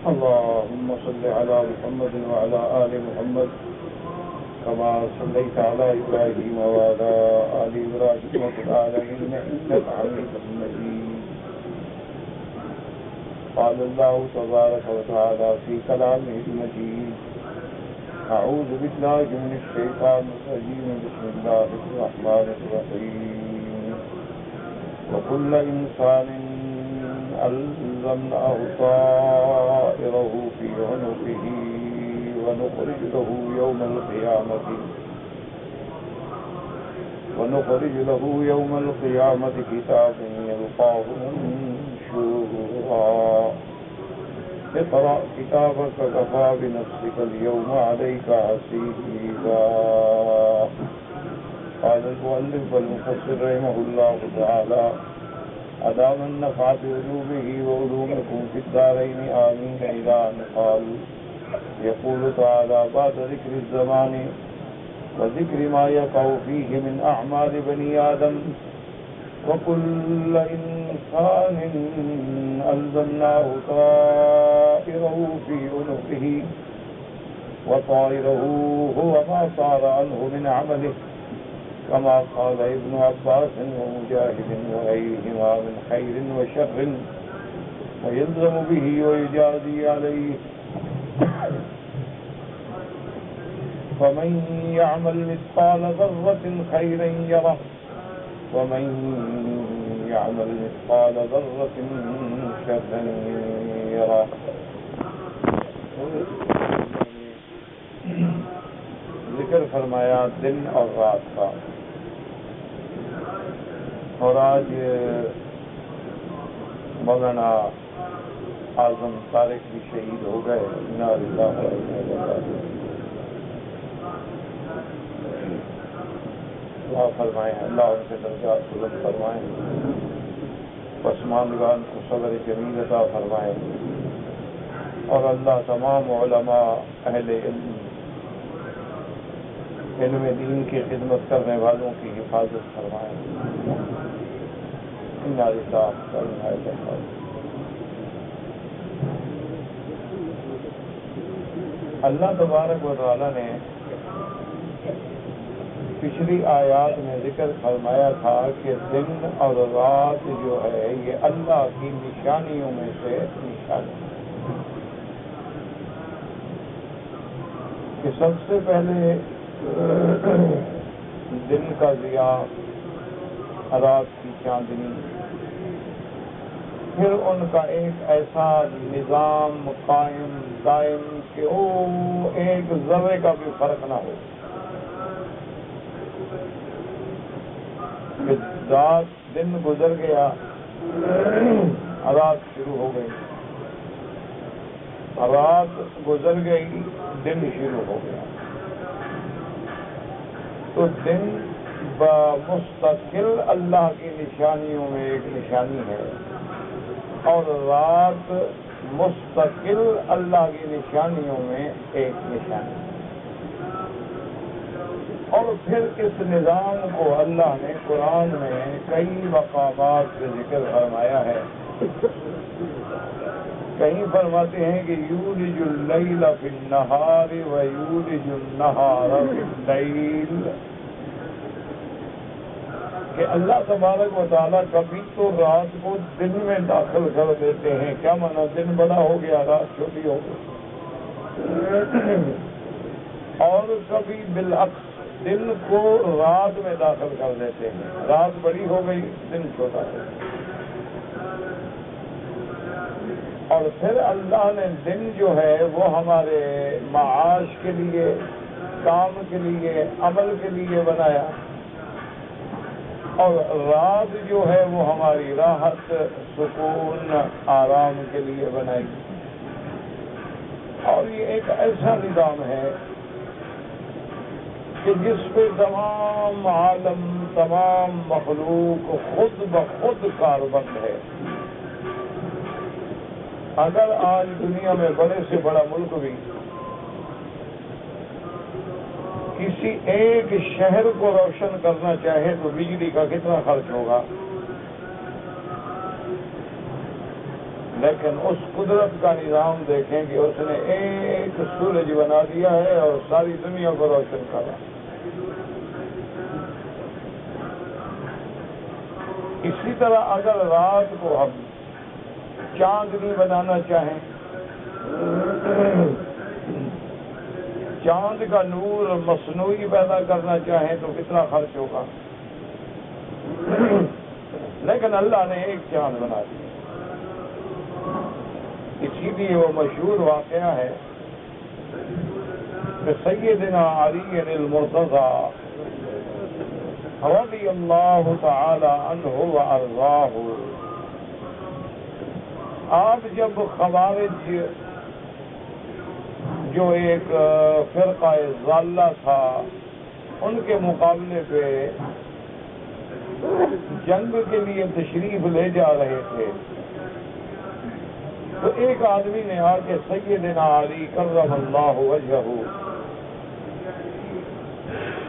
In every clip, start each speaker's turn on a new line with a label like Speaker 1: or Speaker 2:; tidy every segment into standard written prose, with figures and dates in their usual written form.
Speaker 1: اللهم صل على محمد وعلى آل محمد كما صليت على إبراهيم وعلى آل إبراهيم في العالمين إنك حميد مجيد. قال الله تبارك وتعالى في كلامه المجيد: أعوذ بالله من الشيطان الرجيم. بسم الله الرحمن الرحيم. وكل إنسان ألزمناه طائره في عنقه ونخرج له يوم القيامة كتابا يلقاه منشورا. اقرأ كتابك كفى بنفسك اليوم عليك حسيبا. قال المؤلف والمفسر رحمه الله تعالى: أدام النفع بعلومه وعلومكم في الدارين آمين. إلى أن قال: يقول تعالى بعد ذكر الزمان وذكر ما يقع فيه من أعمال بني آدم: وكل إنسان ألزمناه طائره في عنقه وطائره هو ما صار عنه من عمله، كما قال ابن عباس ومجاهد وغيرهما من خير وشر ويلزم به ويجازي عليه. فمن يعمل مثقال ذرة خيرا يره ومن يعمل مثقال ذرة شرا يره. ذکر فرمایا دن اور رات کا، اور آج مولانا اعظم طارق بھی شہید ہو گئے. انا للہ و انا الیہ راجعون. دعا فرمائیں اللہ ان کے درجات بلند فرمائیں، پسماندگان کو صبر جمیل عطا فرمائیں، اور اللہ تمام علماء اہل علم دین کی خدمت کرنے والوں کی حفاظت فرمائیں. انا للہ و انا الیہ راجعون. اللہ تبارک و تعالی نے پچھلی آیات میں ذکر فرمایا تھا کہ دن اور رات جو ہے یہ اللہ کی نشانیوں میں سے نشانی ہے، کہ سب سے پہلے دن کا ضیاء، رات کی چاندنی، پھر ان کا ایک ایسا نظام قائم دائم کہ وہ ایک ذرے کا بھی فرق نہ ہو، کہ دن گزر گیا، رات شروع ہو گئی، رات گزر گئی، دن شروع ہو گیا. تو دن مستقل اللہ کی نشانیوں میں ایک نشانی ہے، اور رات مستقل اللہ کی نشانیوں میں ایک نشانی ہے. اور پھر اس نظام کو اللہ نے قرآن میں کئی مقامات سے ذکر فرمایا ہے. کہیں فرماتے ہیں کہ یولج اللیل فی النہار ویولج النہار فی اللیل، کہ اللہ تبارک و تعالیٰ کبھی تو رات کو دن میں داخل کر دیتے ہیں. کیا مانا؟ دن بڑا ہو گیا، رات چھوٹی ہو گئی. اور کبھی بالعکس دن کو رات میں داخل کر دیتے ہیں، رات بڑی ہو گئی، دن چھوٹا ہو گیا. اور پھر اللہ نے دن جو ہے وہ ہمارے معاش کے لیے، کام کے لیے، عمل کے لیے بنایا، اور رات جو ہے وہ ہماری راحت، سکون، آرام کے لیے بنائی. اور یہ ایک ایسا نظام ہے کہ جس پہ تمام عالم، تمام مخلوق خود بخود کاربند ہے. اگر آج دنیا میں بڑے سے بڑا ملک بھی کسی ایک شہر کو روشن کرنا چاہے تو بجلی کا کتنا خرچ ہوگا؟ لیکن اس قدرت کا نظام دیکھیں کہ اس نے ایک سورج بنا دیا ہے اور ساری دنیا کو روشن کر رہا ہے۔ اسی طرح اگر رات کو ہم چاندنی بنانا چاہیں، چاند کا نور مصنوعی پیدا کرنا چاہیں تو کتنا خرچ ہوگا، لیکن اللہ نے ایک چاند بنا دیا۔ اسی لیے وہ مشہور واقعہ ہے کہ سیدنا علی المرتضیٰ رضی اللہ تعالی عنہ وارضاہ، آپ جب خوارج جو ایک فرقہ ضالہ تھا ان کے مقابلے پہ جنگ کے لیے تشریف لے جا رہے تھے، تو ایک آدمی نے آ کے سیدنا علی کرم اللہ وجہہ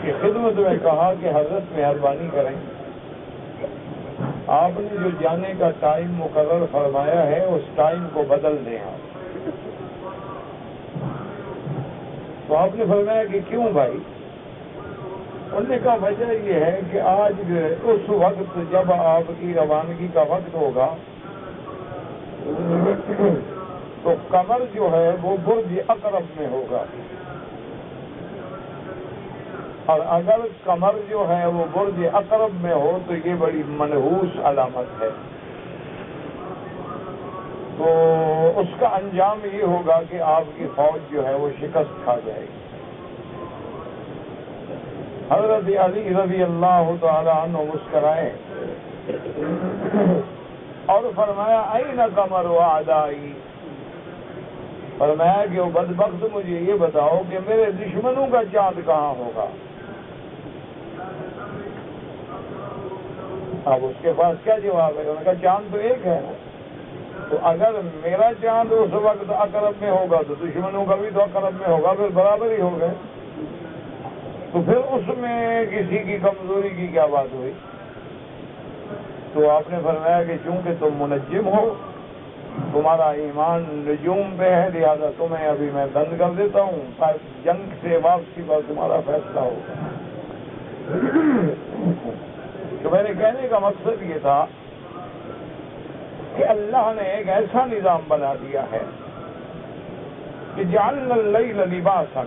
Speaker 1: کی خدمت میں کہا کہ حضرت مہربانی کریں، آپ نے جو جانے کا ٹائم مقرر فرمایا ہے اس ٹائم کو بدل دیں آپ۔ تو آپ نے فرمایا کہ کیوں بھائی؟ انہوں نے کہا وجہ یہ ہے کہ آج اس وقت جب آپ کی روانگی کا وقت ہوگا تو قمر جو ہے وہ برج عقرب میں ہوگا، اور اگر قمر جو ہے وہ برج عقرب میں ہو تو یہ بڑی منحوس علامت ہے، تو اس کا انجام یہ ہوگا کہ آپ کی فوج جو ہے وہ شکست کھا جائے گی۔ حضرت علی رضی اللہ تعالی عنہ مسکرائے اور فرمایا این قمر اعدائی، فرمایا کہ وہ بدبخت مجھے یہ بتاؤ کہ میرے دشمنوں کا چاند کہاں ہوگا۔ اب اس کے پاس کیا جواب ہے؟ انہوں نے کہا چاند تو ایک ہے، تو اگر میرا چاند اس وقت عقرب میں ہوگا تو دشمنوں کا بھی تو عقرب میں ہوگا، پھر برابر ہی ہو گئے، تو پھر اس میں کسی کی کمزوری کی کیا بات ہوئی؟ تو آپ نے فرمایا کہ چونکہ تم منجم ہو، تمہارا ایمان نجوم پہ ہے، لہذا تمہیں ابھی میں بند کر دیتا ہوں، جنگ سے واپسی پر تمہارا فیصلہ ہوگا۔ تو میرے کہنے کا مقصد یہ تھا کہ اللہ نے ایک ایسا نظام بنا دیا ہے کہ جعلنا اللیل لباسا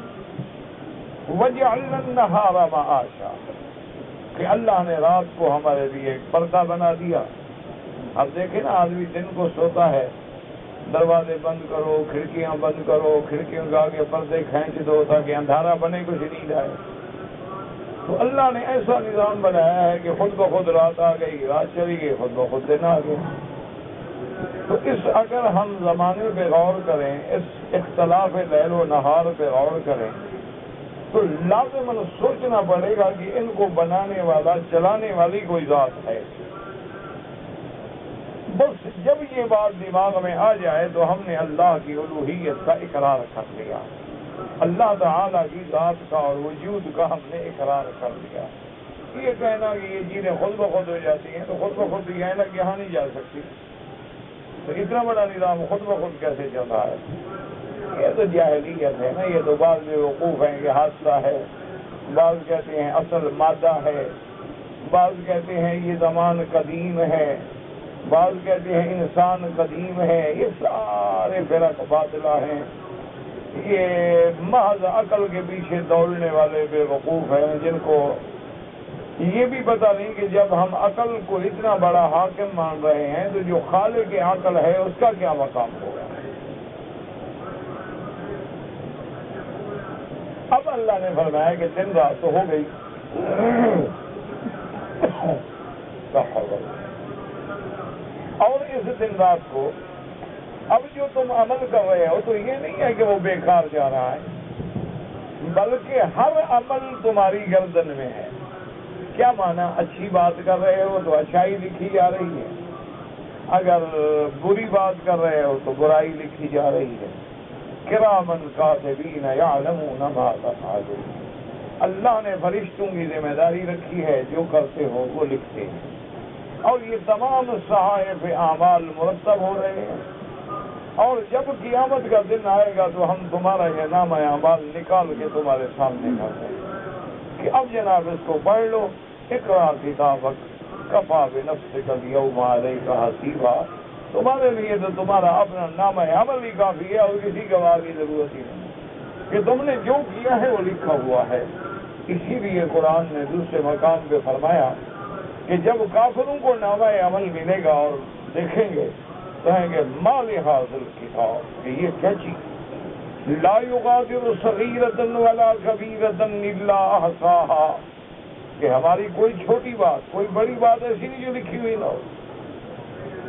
Speaker 1: وجعلنا النہار معاشا، کہ اللہ نے رات کو ہمارے لیے ایک پردہ بنا دیا۔ اب دیکھیں نا، آدمی دن کو سوتا ہے، دروازے بند کرو، کھڑکیاں بند کرو، کھڑکیوں کے آگے پردے کھینچ دو تاکہ اندھارا بنے، کچھ نیند آئے۔ تو اللہ نے ایسا نظام بنایا ہے کہ خود بخود رات آ گئی، رات چلی گئی، خود بخود دن آ گیا۔ تو اگر ہم زمانے پہ غور کریں، اس اختلاف لیل و نہار پہ غور کریں، تو لازماً سوچنا پڑے گا کہ ان کو بنانے والا، چلانے والی کوئی ذات ہے۔ بس جب یہ بات دماغ میں آ جائے تو ہم نے اللہ کی الوہیت کا اقرار کر لیا، اللہ تعالیٰ کی ذات کا اور وجود کا ہم نے اقرار کر لیا۔ یہ کہنا کہ یہ چیزیں خود بخود ہو جاتی ہیں، تو خود بخود یہ لگ یہاں نہیں جا سکتی، تو اتنا بڑا نظام خود بخود کیسے چل رہا ہے؟ یہ تو جاہلیت ہے نا، یہ تو بعض بے وقوف ہیں کہ حادثہ ہے، بعض کہتے ہیں اصل مادہ ہے، بعض کہتے ہیں یہ زمان قدیم ہے، بعض کہتے ہیں انسان قدیم ہے۔ یہ سارے فرق باطلہ ہیں، یہ محض عقل کے پیچھے دوڑنے والے بے وقوف ہیں، جن کو یہ بھی پتہ نہیں کہ جب ہم عقل کو اتنا بڑا حاکم مان رہے ہیں تو جو خالق عقل ہے اس کا کیا مقام ہوگا۔ اب اللہ نے فرمایا کہ دن رات تو ہو گئی، اور اس دن رات کو اب جو تم عمل کر رہے ہو تو یہ نہیں ہے کہ وہ بیکار جا رہا ہے، بلکہ ہر عمل تمہاری گردن میں ہے۔ کیا معنی؟ اچھی بات کر رہے ہو تو اچھائی لکھی جا رہی ہے، اگر بری بات کر رہے ہو تو برائی لکھی جا رہی ہے۔ کرامن کاتبین یعلمون ما تفعلون، اللہ نے فرشتوں کی ذمہ داری رکھی ہے، جو کرتے ہو وہ لکھتے ہیں، اور یہ تمام صحائف اعمال مرتب ہو رہے ہیں۔ اور جب قیامت کا دن آئے گا تو ہم تمہارا یہ نامہ اعمال نکال کے تمہارے سامنے کر دیں گے کہ اب جناب اس کو پڑھ لو، اقرا کتابک کفا بنفسک الیوم علیک حسیبا، تمہارے لیے تو تمہارا اپنا نامہ عمل ہی کافی ہے اور کسی گواہ کی ضرورت ہی نہیں کہ تم نے جو کیا ہے وہ لکھا ہوا ہے۔ اسی لیے قرآن نے دوسرے مقام پہ فرمایا کہ جب کافروں کو نامہ عمل ملے گا اور دیکھیں گے کہیں گے ما لہذا الکتاب، کہ یہ کیا چیز، لا یغادر صغیرۃ ولا کبیرۃ الا احصاها، کہ ہماری کوئی چھوٹی بات کوئی بڑی بات ایسی نہیں جو لکھی ہوئی نہ ہو۔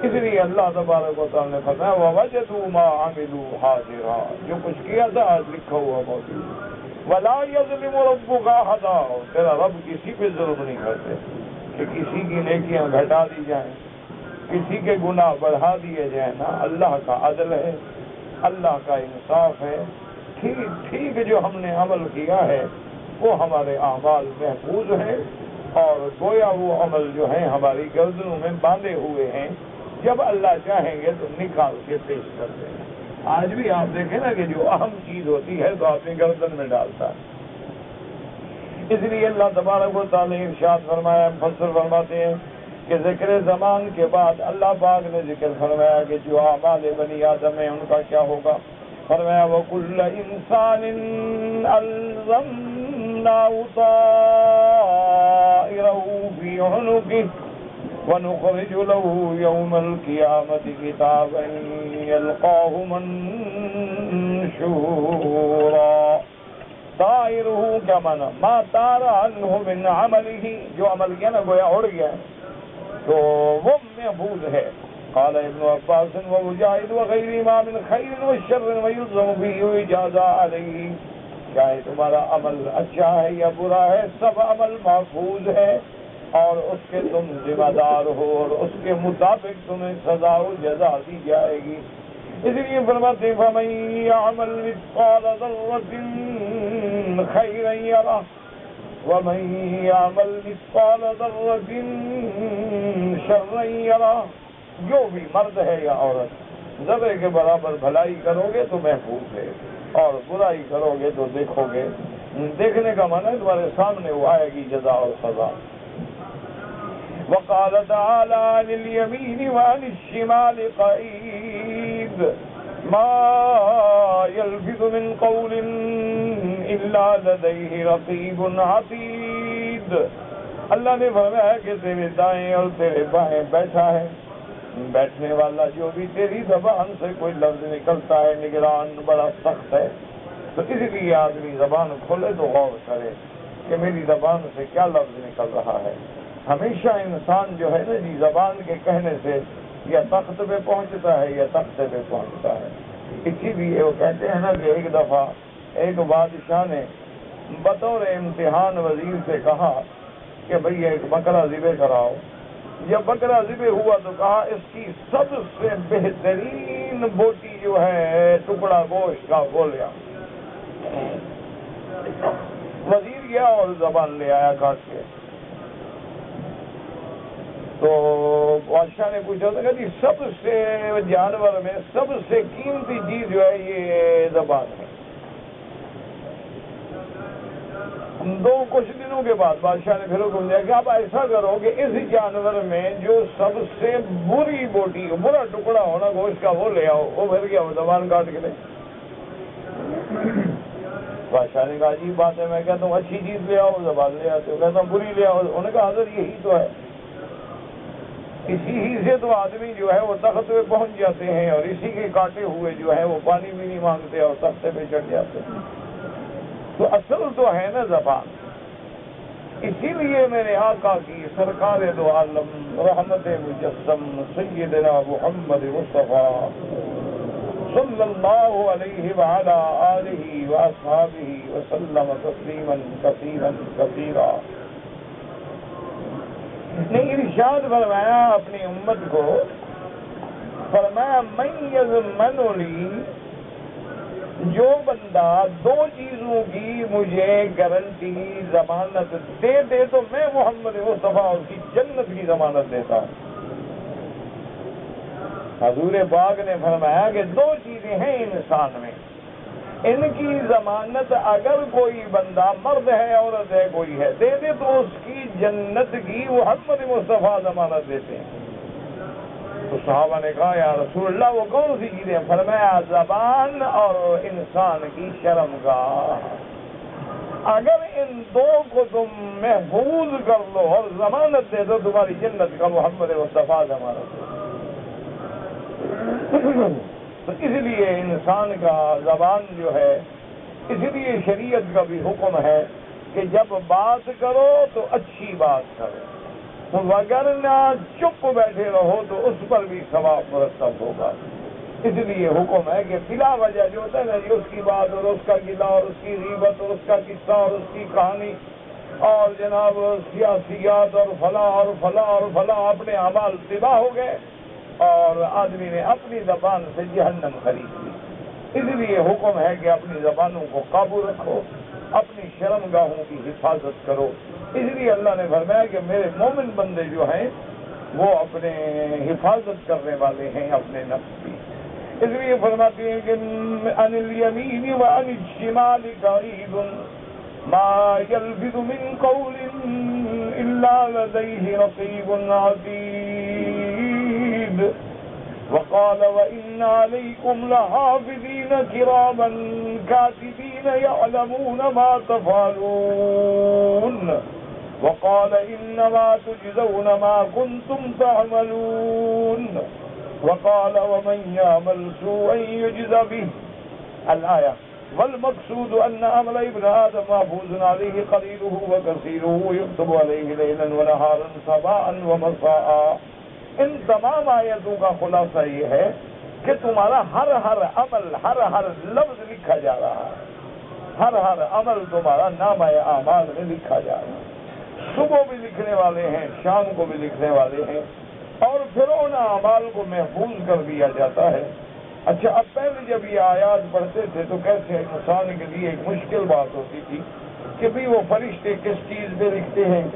Speaker 1: اس لیے اللہ تبارک و تعالیٰ نے فرمایا وَوَجَدُوا مَا عَمِلُوا حَاضِرًا، جو کچھ کیا تھا آج لکھا ہوا موجود۔ وَلَا يَظْلِمُ رَبُّكَ أَحَدًا، تیرا رب کسی پہ ظلم نہیں کرتے کہ کسی کی نیکیاں گھٹا دی جائیں، کسی کے گناہ بڑھا دیے جائیں نا، اللہ کا عدل ہے، اللہ کا انصاف ہے، ٹھیک ٹھیک جو ہم نے عمل کیا ہے وہ ہمارے اعمال محفوظ ہیں، اور گویا وہ عمل جو ہیں ہماری گردنوں میں باندھے ہوئے ہیں، جب اللہ چاہیں گے تو نکال کے پیش کر دیں گے۔ آج بھی آپ دیکھیں نا کہ جو اہم چیز ہوتی ہے تو اپنی گردن میں ڈالتا ہے۔ اس لیے اللہ تبارک و تعالیٰ نے ارشاد فرمایا، مفسر فرماتے ہیں کہ ذکر زمان کے بعد اللہ پاک نے ذکر فرمایا کہ جو اعمال بنی آدم ہیں ان کا کیا ہوگا۔ فرمایا وَكُلَّ إِنسَانٍ أَلْزَمْنَاهُ طَائِرَهُ فِي عُنُقِهِ وَنُخْرِجُ لَهُ يَوْمَ الْقِيَامَةِ كِتَابًا يَلْقَاهُ مَنشُورًا۔ طائرہ کیا مانا، ما طار عنہ من عملہ، جو عمل کیا نا گویا اڑ گیا تو وہ محفوظ ہے۔ قال ابن عباس ومجاہد وغیرہما من خیر وشر ویلزم فیہ اجازہ علیہ، چاہے تمہارا عمل اچھا ہے یا برا ہے سب عمل محفوظ ہے اور اس کے تم ذمہ دار ہو اور اس کے مطابق تمہیں سزا و جزا دی جائے گی۔ اس لیے فرماتے ہیں فَمَن يَعْمَلْ مِثْقَالَ ذَرَّةٍ خَيْرًا يَرَهُ وَمَن يَعْمَلْ مِثْقَالَ ذَرَّةٍ شَرًّا يَرَهُ، جو بھی مرد ہے یا عورت ذرے کے برابر بھلائی کرو گے تو محفوظ ہے اور برائی کرو گے تو دیکھو گے، دیکھنے کا معنی ہے تمہارے سامنے وہ آئے گی جزا اور سزا۔ وقال تعالى عن اليمين وعن الشمال قعيد ما يلفظ من قول إلا لديه رقيب عتيد۔ اللہ نے فرمایا کہ تیرے دائیں اور تیرے بائیں بیٹھا ہے، بیٹھنے والا جو بھی تیری زبان سے کوئی لفظ نکلتا ہے نگران بڑا سخت ہے۔ تو اس لیے آدمی زبان کھولے تو غور کرے کہ میری زبان سے کیا لفظ نکل رہا ہے۔ ہمیشہ انسان جو ہے نا جی زبان کے کہنے سے یا تخت پہ پہنچتا ہے یا تختے پہ پہنچتا ہے۔ اسی لیے وہ کہتے ہیں نا کہ ایک دفعہ ایک بادشاہ نے بطور امتحان وزیر سے کہا کہ بھئی ایک بکرا ذبح کراؤ۔ جب بکرا ذبح ہوا تو کہا اس کی سب سے بہترین بوٹی جو ہے ٹکڑا گوشت کا وہ لیا۔ وزیر گیا اور زبان لے آیا کاٹ کے، تو بادشاہ نے پوچھا تھا کہ جی سب سے جانور میں سب سے قیمتی چیز جو ہے یہ زبان ہے۔ کچھ دنوں کے بعد بادشاہ نے پھر حکم دیا کہ آپ ایسا کرو کہ اس جانور میں جو سب سے بری بوٹی برا ٹکڑا ہونا گوشت کا وہ لے آؤ۔ وہ پھر گیا وہ زبان کاٹ کے لے۔ بادشاہ نے کہا عجیب بات ہے، میں کہتا ہوں اچھی چیز لے آؤ زبان لے آتے ہو، کہتا ہوں بری لے آؤ۔ انہوں نے کہا حضرت یہی تو ہے، اسی ہی سے تو آدمی جو ہے وہ تخت پہ پہنچ جاتے ہیں اور اسی کے کاٹے ہوئے جو ہے وہ پانی بھی نہیں مانگتے اور تختے پہ چڑھ جاتے ہیں۔ تو اصل تو ہے نا زبان۔ اسی لیے میرے آقا کی سرکار دو عالم رحمت مجسم سیدنا محمد مصطفیٰ صلی اللہ علیہ وعلا آلہ واصحابہ وسلم تسلیما کثیرا کثیرا نے ارشاد فرمایا اپنی امت کو، فرمایا من یضمن لی، جو بندہ دو چیزوں کی مجھے گارنٹی ضمانت دے دے تو میں محمد مصطفیٰ اس کی جنت کی ضمانت دیتا ہوں۔ حضور پاک نے فرمایا کہ دو چیزیں ہیں انسان میں، ان کی ضمانت اگر کوئی بندہ مرد ہے عورت ہے کوئی ہے دے دے تو اس کی جنت کی محمد مصطفیٰ ضمانت دیتے ہیں۔ تو صحابہ نے کہا یا رسول اللہ وہ کون سی چیزیں؟ فرمایا زبان اور انسان کی شرمگاہ۔ اگر ان دو کو تم محفوظ کر لو اور ضمانت دے دو تمہاری جنت کا محمد مصطفیٰ ضمانت دے۔ تو اس لیے انسان کا زبان جو ہے، اس لیے شریعت کا بھی حکم ہے کہ جب بات کرو تو اچھی بات کرو، وگرنہ چپ بیٹھے رہو تو اس پر بھی ثواب مرتب ہوگا۔ اس لیے حکم ہے کہ بلا وجہ جو ہوتا ہے نا اس کی بات اور اس کا گلہ اور اس کی غیبت اور اس کا قصہ اور اس کی کہانی اور جناب سیاسیات اور فلاں اور فلاں اور فلاں، اپنے اعمال تباہ ہو گئے اور آدمی نے اپنی زبان سے جہنم خرید لی۔ اس لیے حکم ہے کہ اپنی زبانوں کو قابو رکھو، اپنی شرمگاہوں کی حفاظت کرو۔ اس لیے اللہ نے فرمایا کہ میرے مومن بندے جو ہیں وہ اپنے حفاظت کرنے والے ہیں اپنے نفس کی۔ اس لیے فرماتے ہیں کہ عن الیمین وعن الشمال قعید ما یلفظ من قول الا لدیہ رقیب عتید وقال وإن عليكم لحافظين كراما كاتبين يعلمون ما تفعلون وقال إنما تجزون ما كنتم تعملون وقال ومن يعمل سوءا يجز به الآية والمقصود أن عمل ابن آدم محفوظ عليه قليله وكثيره يكتب عليه ليلا ونهارا صباحا ومساء۔ ان تمام آیتوں کا خلاصہ یہ ہے کہ تمہارا ہر عمل ہر لفظ لکھا جا رہا ہے، ہر عمل تمہارا نامہ اعمال میں لکھا جا رہا ہے۔ صبح بھی لکھنے والے ہیں، شام کو بھی لکھنے والے ہیں، اور پھر ان اعمال کو محفوظ کر دیا جاتا ہے۔ اچھا، اب پہلے جب یہ آیات پڑھتے تھے تو کیسے انسان کے لیے ایک مشکل بات ہوتی تھی کہ بھی وہ فرشتے کس چیز پہ لکھتے ہیں،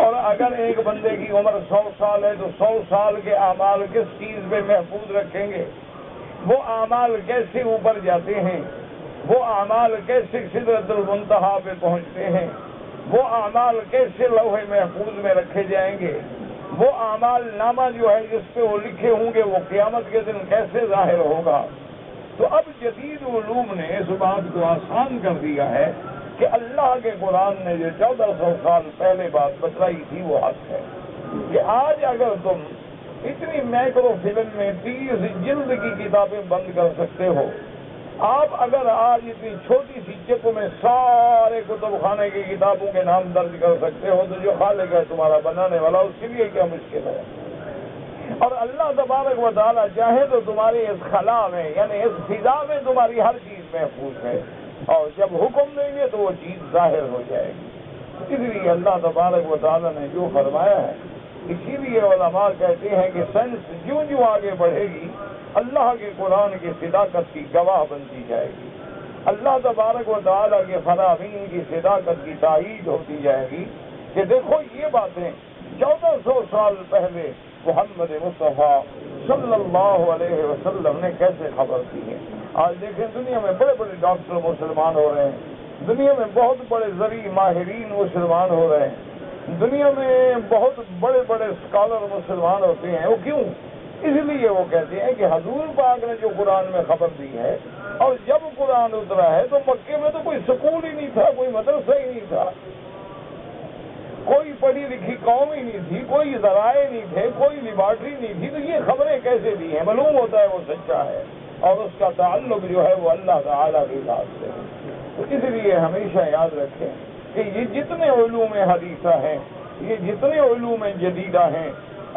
Speaker 1: اور اگر ایک بندے کی عمر 100 سال ہے تو 100 سال کے اعمال کس چیز پہ محفوظ رکھیں گے، وہ اعمال کیسے اوپر جاتے ہیں، وہ اعمال کیسے سدرۃ المنتہا پہ پہنچتے ہیں، وہ اعمال کیسے لوح محفوظ میں رکھے جائیں گے، وہ اعمال نامہ جو ہے جس پہ وہ لکھے ہوں گے وہ قیامت کے دن کیسے ظاہر ہوگا۔ تو اب جدید علوم نے اس بات کو آسان کر دیا ہے کہ اللہ کے قرآن نے جو 1400 سال پہلے بات بتلائی تھی وہ حق ہے کہ آج اگر تم اتنی مائکرو فلم میں 30 جلد کی کتابیں بند کر سکتے ہو، آپ اگر آج اتنی چھوٹی سی چپ میں سارے کتب خانے کی کتابوں کے نام درج کر سکتے ہو تو جو خالق ہے تمہارا بنانے والا اس کے لیے کیا مشکل ہے۔ اور اللہ تبارک و تعالیٰ چاہے تو تمہاری اس خلا میں یعنی اس فضا میں تمہاری ہر چیز محفوظ ہے، اور جب حکم دیں گے تو وہ چیز ظاہر ہو جائے گی۔ اس لیے اللہ تبارک و تعالیٰ نے جو فرمایا ہے، اسی لیے علماء کہتے ہیں کہ سائنس جوں جوں آگے بڑھے گی اللہ کے قرآن کی صداقت کی گواہ بنتی جائے گی، اللہ تبارک و تعالیٰ کے فرامین کی صداقت کی تائید ہوتی جائے گی کہ دیکھو یہ باتیں 1400 سال پہلے محمد مصطفیٰ صلی اللہ علیہ وسلم نے کیسے خبر دی ہے۔ آج دیکھیں دنیا میں بڑے بڑے ڈاکٹر مسلمان ہو رہے ہیں، دنیا میں بہت بڑے زرعی ماہرین مسلمان ہو رہے ہیں، دنیا میں بہت بڑے بڑے اسکالر مسلمان ہوتے ہیں۔ وہ کیوں؟ اس لیے وہ کہتے ہیں کہ حضور پاک نے جو قرآن میں خبر دی ہے، اور جب قرآن اترا ہے تو مکے میں تو کوئی سکول ہی نہیں تھا، کوئی مدرسہ ہی نہیں تھا، کوئی پڑھی لکھی قوم ہی نہیں تھی، کوئی ذرائع نہیں تھے، کوئی لیبارٹری نہیں تھی، تو یہ خبریں کیسے دی ہیں؟ معلوم ہوتا ہے وہ سچا ہے اور اس کا تعلق جو ہے وہ اللہ تعالیٰ کی ذات سے ہے۔ تو اس لیے ہمیشہ یاد رکھیں کہ یہ جتنے علوم حدیثہ ہیں، یہ جتنے علوم جدیدہ ہیں،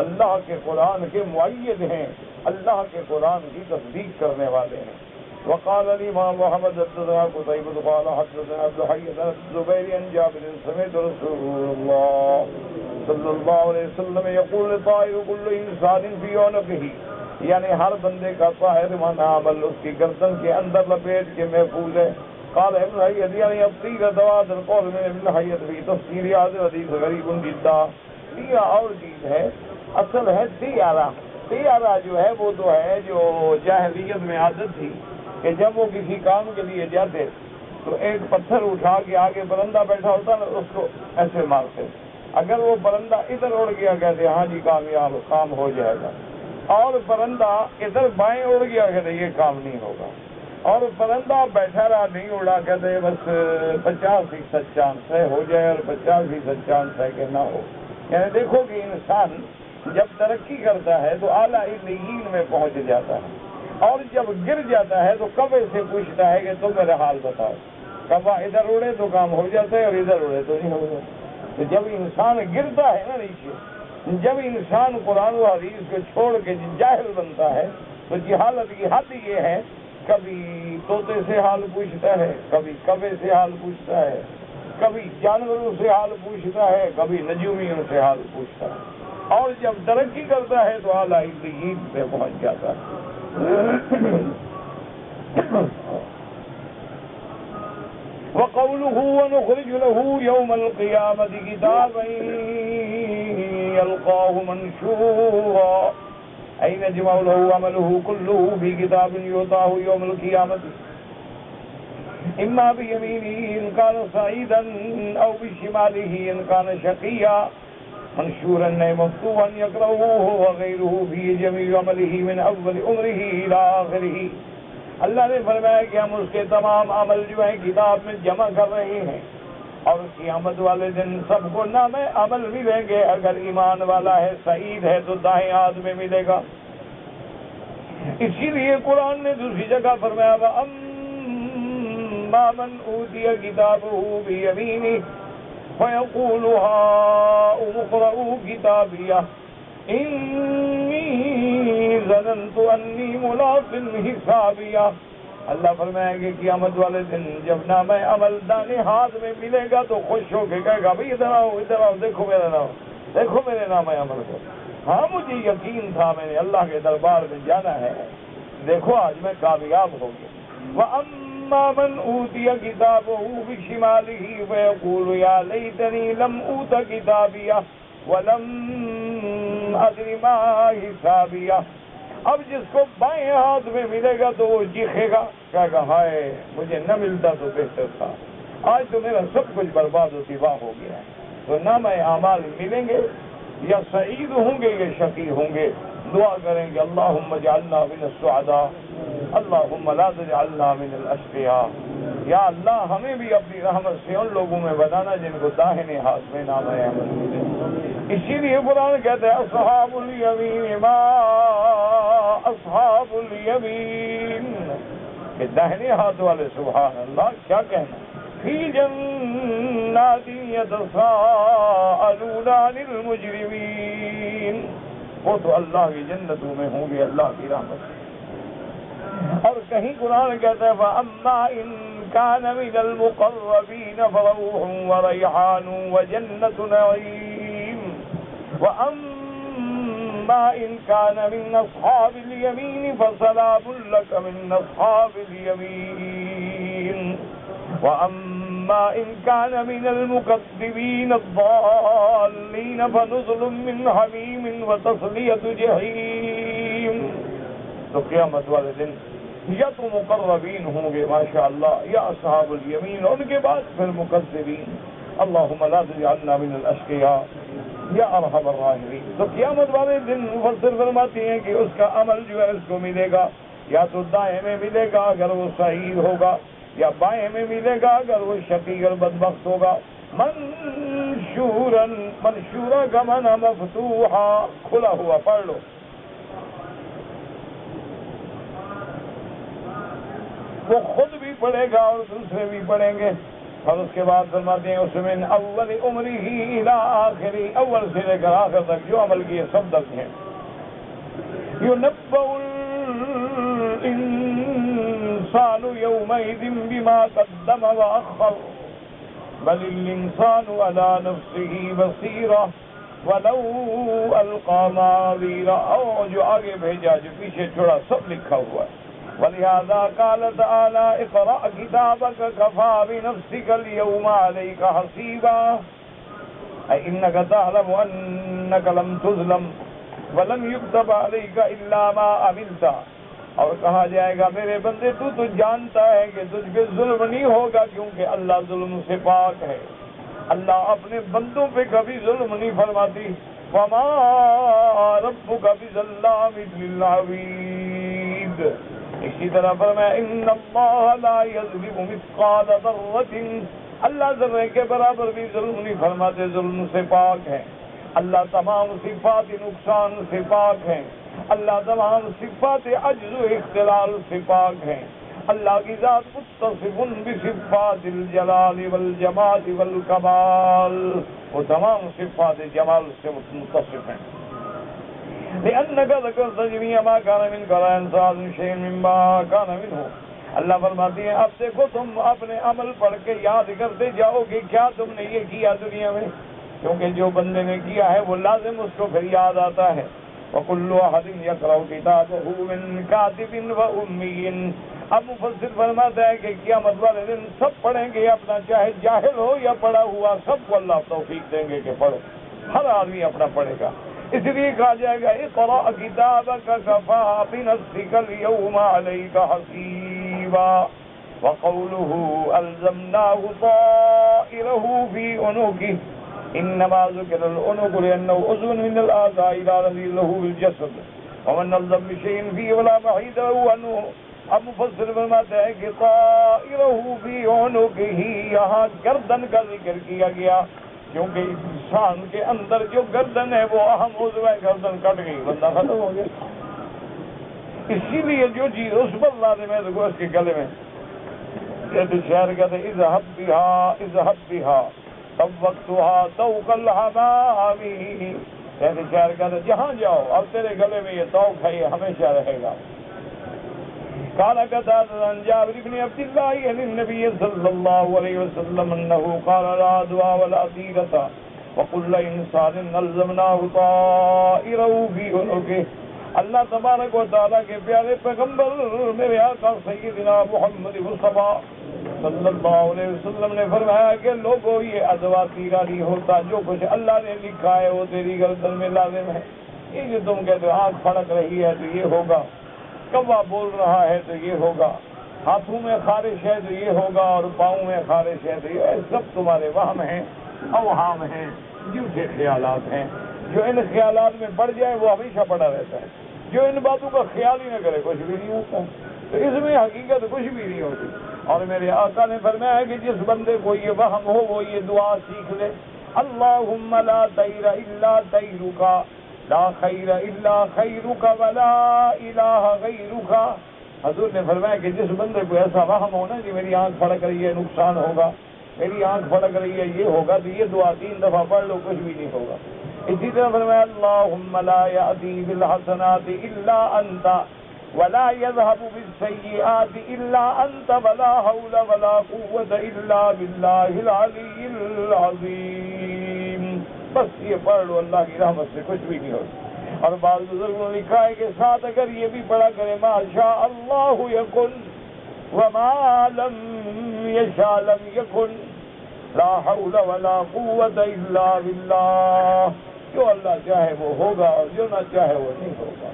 Speaker 1: اللہ کے قرآن کے مؤید ہیں، اللہ کے قرآن کی تصدیق کرنے والے ہیں۔ وقال الامام محمد حدثنا قتيبة قال حدثنا عبد الحي بن الزبير عن جابر سمعت رسول الله صلی اللہ علیہ وسلم یقول طائر کل انسان فی عنقه، یعنی ہر بندے کا طائر من عمل اس کی گردن کے اندر لپیٹ کے محفوظ ہے۔ قال ابن حیت یعنی ابطیل دواد القول من ابن حیت فی تفسیر هذا الحدیث غریب جدا۔ یہ اور چیز ہے، اصل ہے طیارہ، طیارہ جو ہے وہ تو ہے جو جاہلیت میں عادت تھی کہ جب وہ کسی کام کے لیے جاتے تو ایک پتھر اٹھا کے آگے پرندہ بیٹھا ہوتا نا اس کو ایسے مارتے، اگر وہ پرندہ ادھر اڑ گیا کہتے ہاں جی کامیاب کام ہو جائے گا، اور پرندہ ادھر بائیں اڑ گیا کہتے یہ کام نہیں ہوگا، اور پرندہ بیٹھا رہا نہیں اڑا کہتے بس 50% چانس ہے ہو جائے اور 50% چانس ہے کہ نہ ہو۔ یعنی دیکھو کہ انسان جب ترقی کرتا ہے تو اعلیٰ علیین میں پہنچ جاتا ہے، اور جب گر جاتا ہے تو کبے سے پوچھتا ہے کہ تم میرا حال بتاؤ، کبا ادھر اڑے تو کام ہو جاتا ہے اور ادھر اڑے تو نہیں ہوگا۔ تو جب انسان گرتا ہے نا نیچے، جب انسان قرآن و حدیث کو چھوڑ کے جاہل بنتا ہے تو جہالت کی حد یہ ہے، کبھی طوطے سے حال پوچھتا ہے، کبھی کبے سے حال پوچھتا ہے، کبھی جانوروں سے حال پوچھتا ہے، کبھی نجومیوں سے حال پوچھتا ہے، اور جب ترقی کرتا ہے تو اعلیٰ علیین پہ پہنچ جاتا ہے۔ وَقَوْلُهُ وَنُخْرِجُ لَهُ يَوْمَ الْقِيَامَةِ كِتَابًا يَلْقَاهُ مَنْشُورًا أَيْ يَجْمَعُ لَهُ عَمَلُهُ كُلُّهُ فِي كِتَابٍ يُعْطَاهُ يَوْمَ الْقِيَامَةِ إِمَّا بِيَمِينِهِ إِنْ كَانَ سَعِيدًا أَوْ بِشِمَالِهِ إِنْ كَانَ شَقِيًّا منشورا مفتوحا يقرأه وغيره فيه جميع عمله من اول عمره الى آخره۔ اللہ نے فرمایا کہ ہم اس کے تمام عمل جو ہیں کتاب میں جمع کر رہے ہیں، اور قیامت والے دن سب کو نام عمل ملیں گے۔ اگر ایمان والا ہے سعید ہے تو دائیں ہاتھ میں ملے گا۔ اسی لیے قرآن نے دوسری جگہ فرمایا وَأَمَّا مَنْ أُوتِيَ كِتَابَهُ بِيَمِينِهِ فَيَقُولُ هَاؤُمُ اقْرَءُوا كِتَابِيَهْ إِنِّي ظَنَنْتُ أَنِّي مُلَاقٍ حِسَابِيَهْ۔ اللہ فرمائے کہ قیامت والے دن جب نام عمل دانے ہاتھ میں ملے گا تو خوش ہو کے کہے گا بھئی ادھر آؤ دیکھو میرا نام، دیکھو میرے نام عمل کو۔ ہاں مجھے یقین تھا میں نے اللہ کے دربار میں جانا ہے، دیکھو آج میں کامیاب ہو گیا۔ وَأَمَّا مَنْ أُوتِيَ كِتَابَهُ بِشِمَالِهِ فَيَقُولُ يَا لَيْتَنِي لَمْ أُوتَ كِتَابِيَهْ وَلَمْ أَدْرِ مَا حِسَابِيَهْ۔ اب جس کو بائیں ہاتھ میں ملے گا تو وہ چیخے گا، کہے گا ہائے مجھے نہ ملتا تو بہتر تھا، آج تو میرا سب کچھ برباد و تباہ ہو گیا ہے۔ تو نام اعمال ملیں گے، یا سعید ہوں گے یا شقی ہوں گے۔ دعا کریں گے اللہم اجعلنا من السعداء اللہم لا تجعلنا من الاشقیاء۔ یا اللہ ہمیں بھی اپنی رحمت سے ان لوگوں میں بنانا جن کو داہنے ہاتھ میں نام عمل ملے۔ اسی لیے قرآن کہتے ہیں اصحاب الیمین ما اصحاب الیمین، کہ داہنے ہاتھ والے سبحان اللہ کیا کہنا، فی جنات یتساءلون عن المجرمین، وہ تو اللہ کی جنتوں میں ہوں گے اللہ کی رحمت سے۔ اور کہیں قرآن کہتا ہے فَأَمَّا إِن كَانَ مِنَ الْمُقَرَّبِينَ فَرَوْحٌ وَرَيْحَانٌ وَجَنَّةُ نَعِيمٍ وَأَمَّا إِن كَانَ مِنْ أَصْحَابِ الْيَمِينِ فَسَلَامٌ لَكَ مِنْ أَصْحَابِ الْيَمِينِ وَأَمَّا إِن كَانَ مِنَ الْمُكَذِّبِينَ الضَّالِّينَ فَنُزُلٌ مِّنْ حَمِيمٍ وَتَصْلِيَةُ جَحِيمٍ۔ تو قیامت والے دن یا تو مقربین ہوں گے ماشاءاللہ، یا اصحاب الیمین، ان کے بعد پھر مکذبین۔ اللہم لا تجعلنا من الاشقیاء یا ارحم الراحمین۔ تو قیامت والے دن مفسر فرماتے ہیں کہ اس کا عمل جو ہے اس کو ملے گا، یا تو دائیں میں ملے گا اگر وہ سعید ہوگا، یا بائیں میں ملے گا اگر وہ شقی اور بدبخت ہوگا۔ منشورا، منشورا کا معنی مفتوحا، کھلا ہوا، پڑھ لو۔ وہ خود بھی پڑھے گا اور دوسرے بھی پڑھیں گے۔ اور اس کے بعد فرماتے ہیں اس میں اول عمرہ الی آخری، اول سے لے کر آخر تک جو عمل کیے سب درج ہیں۔ ينبأ الإنسان يومئذ بما قدم وأخر بل الإنسان على نفسه بصيرة ولو ألقى معاذيره، اور جو آگے بھیجا جو پیچھے چھوڑا سب لکھا ہوا ہے۔ ولهذا قال تعالى اقرأ كتابك كفى بنفسك اليوم عليك حسيبا، أي إنك تعلم أنك لم تظلم وَلَنْ يُكْتَبَ عَلَيْكَ إِلَّا مَا عَمِلْتَ، اور کہا جائے گا میرے بندے تو جانتا ہے کہ تجھ پہ ظلم نہیں ہوگا، کیونکہ اللہ ظلم سے پاک ہے، اللہ اپنے بندوں پہ کبھی ظلم نہیں فرماتی۔ وَمَا رَبُّكَ بِظَلَّامٍ لِّلْعَبِيدِ، اسی طرح فرمایا إِنَّ اللَّهَ لَا يَظْلِمُ مِثْقَالَ ذَرَّةٍ، اللہ ذرے کے برابر بھی ظلم نہیں فرماتے، ظلم سے پاک ہے۔ اللہ تمام صفات نقصان سے پاک ہے، اللہ تمام صفات عجز و اختلال سے پاک ہے، اللہ کی ذات متصف بصفات الجلال والجمال والکمال، وہ تمام صفات جمال سے متصف ہیں۔ لأنك ذكرت جميع ما كان منك لا ينسى شيء مما كان منه، اللہ فرماتی ہے اب دیکھو تم اپنے عمل پڑھ کے یاد کرتے جاؤ کہ کیا تم نے یہ کیا دنیا میں، کیونکہ جو بندے نے کیا ہے وہ لازم اس کو پھر یاد آتا ہے۔ وَكُلُّ أَحَدٍ يَقْرَأُ كِتَابَهُ مِنْ كَاتِبٍ وَأُمِّيٍّ، اب مفسر فرماتا ہے کہ قیامت والے دن سب پڑھیں گے اپنا، چاہے جاہل ہو یا پڑھا ہوا، سب کو اللہ توفیق دیں گے کہ پڑھو، ہر آدمی اپنا پڑھے گا۔ اس لیے کہا جائے گا اقرأ کتابک کفیٰ بنفسک اليوم علیک حسیبا، وقوله الزمناه طائره في عنقه، انما ذکر العنق لانه عضو من الاعضاء لا نظير له بالجسد، ومن نلزم بشيء فيه ولا محيد له عنه۔ اب مفسر فرماتے ہیں کہ طائره في عنقه، یہاں گردن کا ذکر کیا گیا کیونکہ انسان کے اندر جو گردن ہے وہ اہم عضو ہے، گردن کٹ گئی بندہ ختم ہو گیا، اسی لیے جو چیز اس پر لازم ہے تو اس کے گلے میں کہتے شہر کہتے اذهب بها اذهب بها طوقتها طوق الحمام، کہتے شہر کہتے جہاں جاؤ اب تیرے گلے میں یہ طوق ہے، یہ ہمیشہ رہے گا۔ قال قتادة عن جابر بن عبد الله عن النبي صلى الله عليه وسلم أنه قال لا دعاء ولا طيرة وكل إنسان ألزمناه طائره في عنقه۔ اللہ تبارک و تعالیٰ کے پیارے پیغمبر میرے آقا سیدنا محمد مصطفیٰ صلی اللہ علیہ وسلم نے فرمایا کہ لوگوں یہ ادوا تیرا نہیں ہوتا، جو کچھ اللہ نے لکھا ہے وہ تیری گردن میں لازم ہے۔ یہ جو تم کہتے ہو آنکھ پھڑک رہی ہے تو یہ ہوگا، کوا بول رہا ہے تو یہ ہوگا، ہاتھوں میں خارش ہے تو یہ ہوگا، اور پاؤں میں خارش ہے تو یہ سب تمہارے وہم ہیں، اوہام ہیں، جھوٹے خیالات ہیں۔ جو ان خیالات میں پڑ جائے وہ ہمیشہ پڑا رہتا ہے، جو ان باتوں کا خیال ہی نہ کرے کچھ بھی نہیں ہوتا، تو اس میں حقیقت کچھ بھی نہیں ہوتی۔ اور میرے آقا نے فرمایا کہ جس بندے کو یہ وہم ہو وہ یہ دعا سیکھ لے، اللہم لا طیر الا طیرک، لا خیر الا خیرک ولا الہ غیرک۔ حضور نے فرمایا کہ جس بندے کو ایسا وہم ہونا کہ میری آنکھ پھڑک رہی ہے نقصان ہوگا، میری آنکھ پھڑک رہی ہے یہ ہوگا، تو یہ دعا 3 دفعہ پڑھ لو کچھ بھی نہیں ہوگا۔ اسی طرح فرمایا اللہم لا یأتی بالحسنات الا انت ولا يذهب بالسیئات الا انت ولا حول ولا قوة الا باللہ العلی العظیم۔ بس یہ پڑھ لو، اللہ کی رحمت سے کچھ بھی نہیں ہوتا۔ اور بعض بزرگوں نے لکھا ہے کہ ساتھ اگر یہ بھی پڑھا کرے ما شاء اللہ یکن وما لم یشاء لم یکن، لا حول ولا قوة الا باللہ، جو اللہ چاہے وہ ہوگا اور جو نہ چاہے وہ نہیں ہوگا،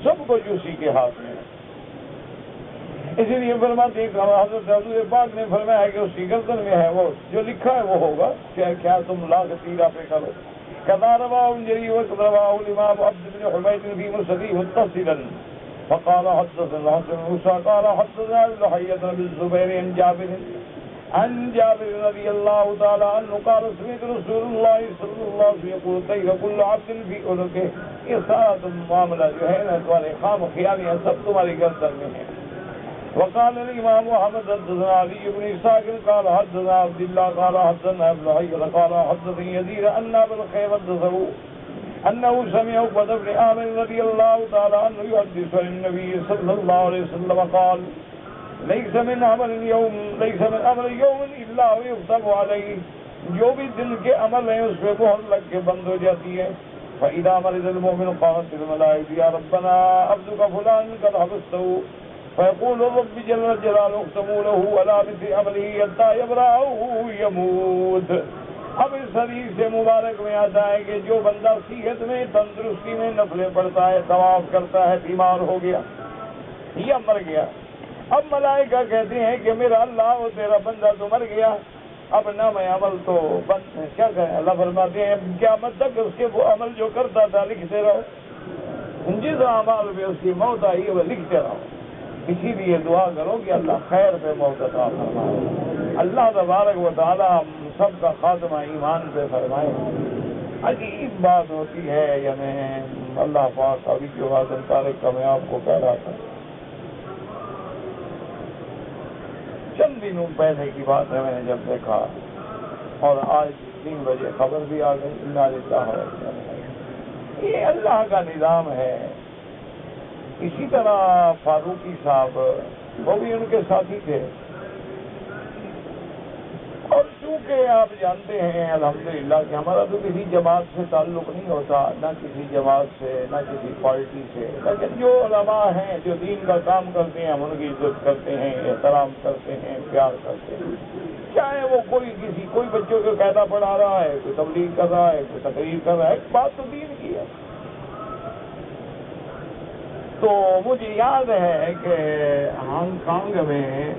Speaker 1: سب کچھ اسی کے ہاتھ میں ہے۔ اسی لیے فرماتے ہیں کہ حضرت حضور پاک نے فرمایا کہ اس کی گردن میں ہے، وہ جو لکھا ہے وہ ہوگا، چاہے کیا تم لاکھ تیرہ پہ کرو۔ كذا رواه الجريري ورواه الإمام عبد بن حميد في مسنده متصلا، فقال حدثنا حسن موسى قال حدثنا يحيى بن الزبير عن جابر رضي الله تعالى عنه قال سمعت رسول الله صلى الله عليه وسلم يقول طير كل عبد في عنقه، یہ سارا معاملہ جو ہے نا تمہارے خام خیالی سب تمہاری گردن میں ہے۔ وقال الإمام محمد حدثنا علي بن إسحاق قال حدثنا عبد الله قال حدثنا ابن حجر قال حدثني يزيد أن أبا الخير حدثه أنه سمع عقبة بن عامر رضي الله تعالى عنه يحدث عن النبي صلى الله عليه وسلم قال ليس من عمل يوم إلا ويكتب عليه، جو بھی دن کے عمل ہیں اس پہ مہر لگ کے بند ہو جاتی ہے۔ فإذا مرض المؤمن قالت الملائكة يا ربنا عبدك فلان قد حبسته، فيقول رب جل جلاله اختموا له ولا مثل عمله حتى يبرأ أو يموت۔ اب اس حدیث سے مبارک میں آتا ہے کہ جو بندہ صحت میں تندرستی میں نفلیں پڑھتا ہے، طواف کرتا ہے، بیمار ہو گیا یا مر گیا، اب ملائکہ کہتے ہیں کہ میرا اللہ وہ تیرا بندہ تو مر گیا، اب نام عمل تو بند ہے، کیا کریں؟ اللہ فرماتے ہیں قیامت تک اس کے وہ عمل جو کرتا تھا لکھتے رہو، جس اعمال میں اس کی موت آئی وہ لکھتے رہو۔ اسی لیے دعا کرو کہ اللہ خیر پہ موت عطا فرمائے، اللہ تبارک و تعالی ہم سب کا خاتمہ ایمان پہ فرمائے۔ عجیب بات ہوتی ہے، یعنی اللہ پاک ابھی جو حاصل طارق کا میں آپ کو کہہ رہا تھا، چند دنوں پہلے کی بات ہے، میں نے جب دیکھا اور آج 3 بجے خبر بھی آ گئی، انا للہ و انا الیہ۔ یہ اللہ کا نظام ہے۔ اسی طرح فاروقی صاحب وہ بھی ان کے ساتھی تھے، اور چونکہ آپ جانتے ہیں الحمدللہ کہ ہمارا تو کسی جماعت سے تعلق نہیں ہوتا، نہ کسی جماعت سے، نہ کسی پارٹی سے، لیکن جو علماء ہیں جو دین کا کام کرتے ہیں ہم ان کی عزت کرتے ہیں، احترام کرتے ہیں، پیار کرتے ہیں، چاہے وہ کوئی بچوں کو قاعدہ پڑھا رہا ہے، کوئی تبلیغ کر رہا ہے، کوئی تقریر کر رہا ہے، ایک بات تو دین کی ہے۔ تو مجھے یاد ہے کہ ہانگ کانگ میں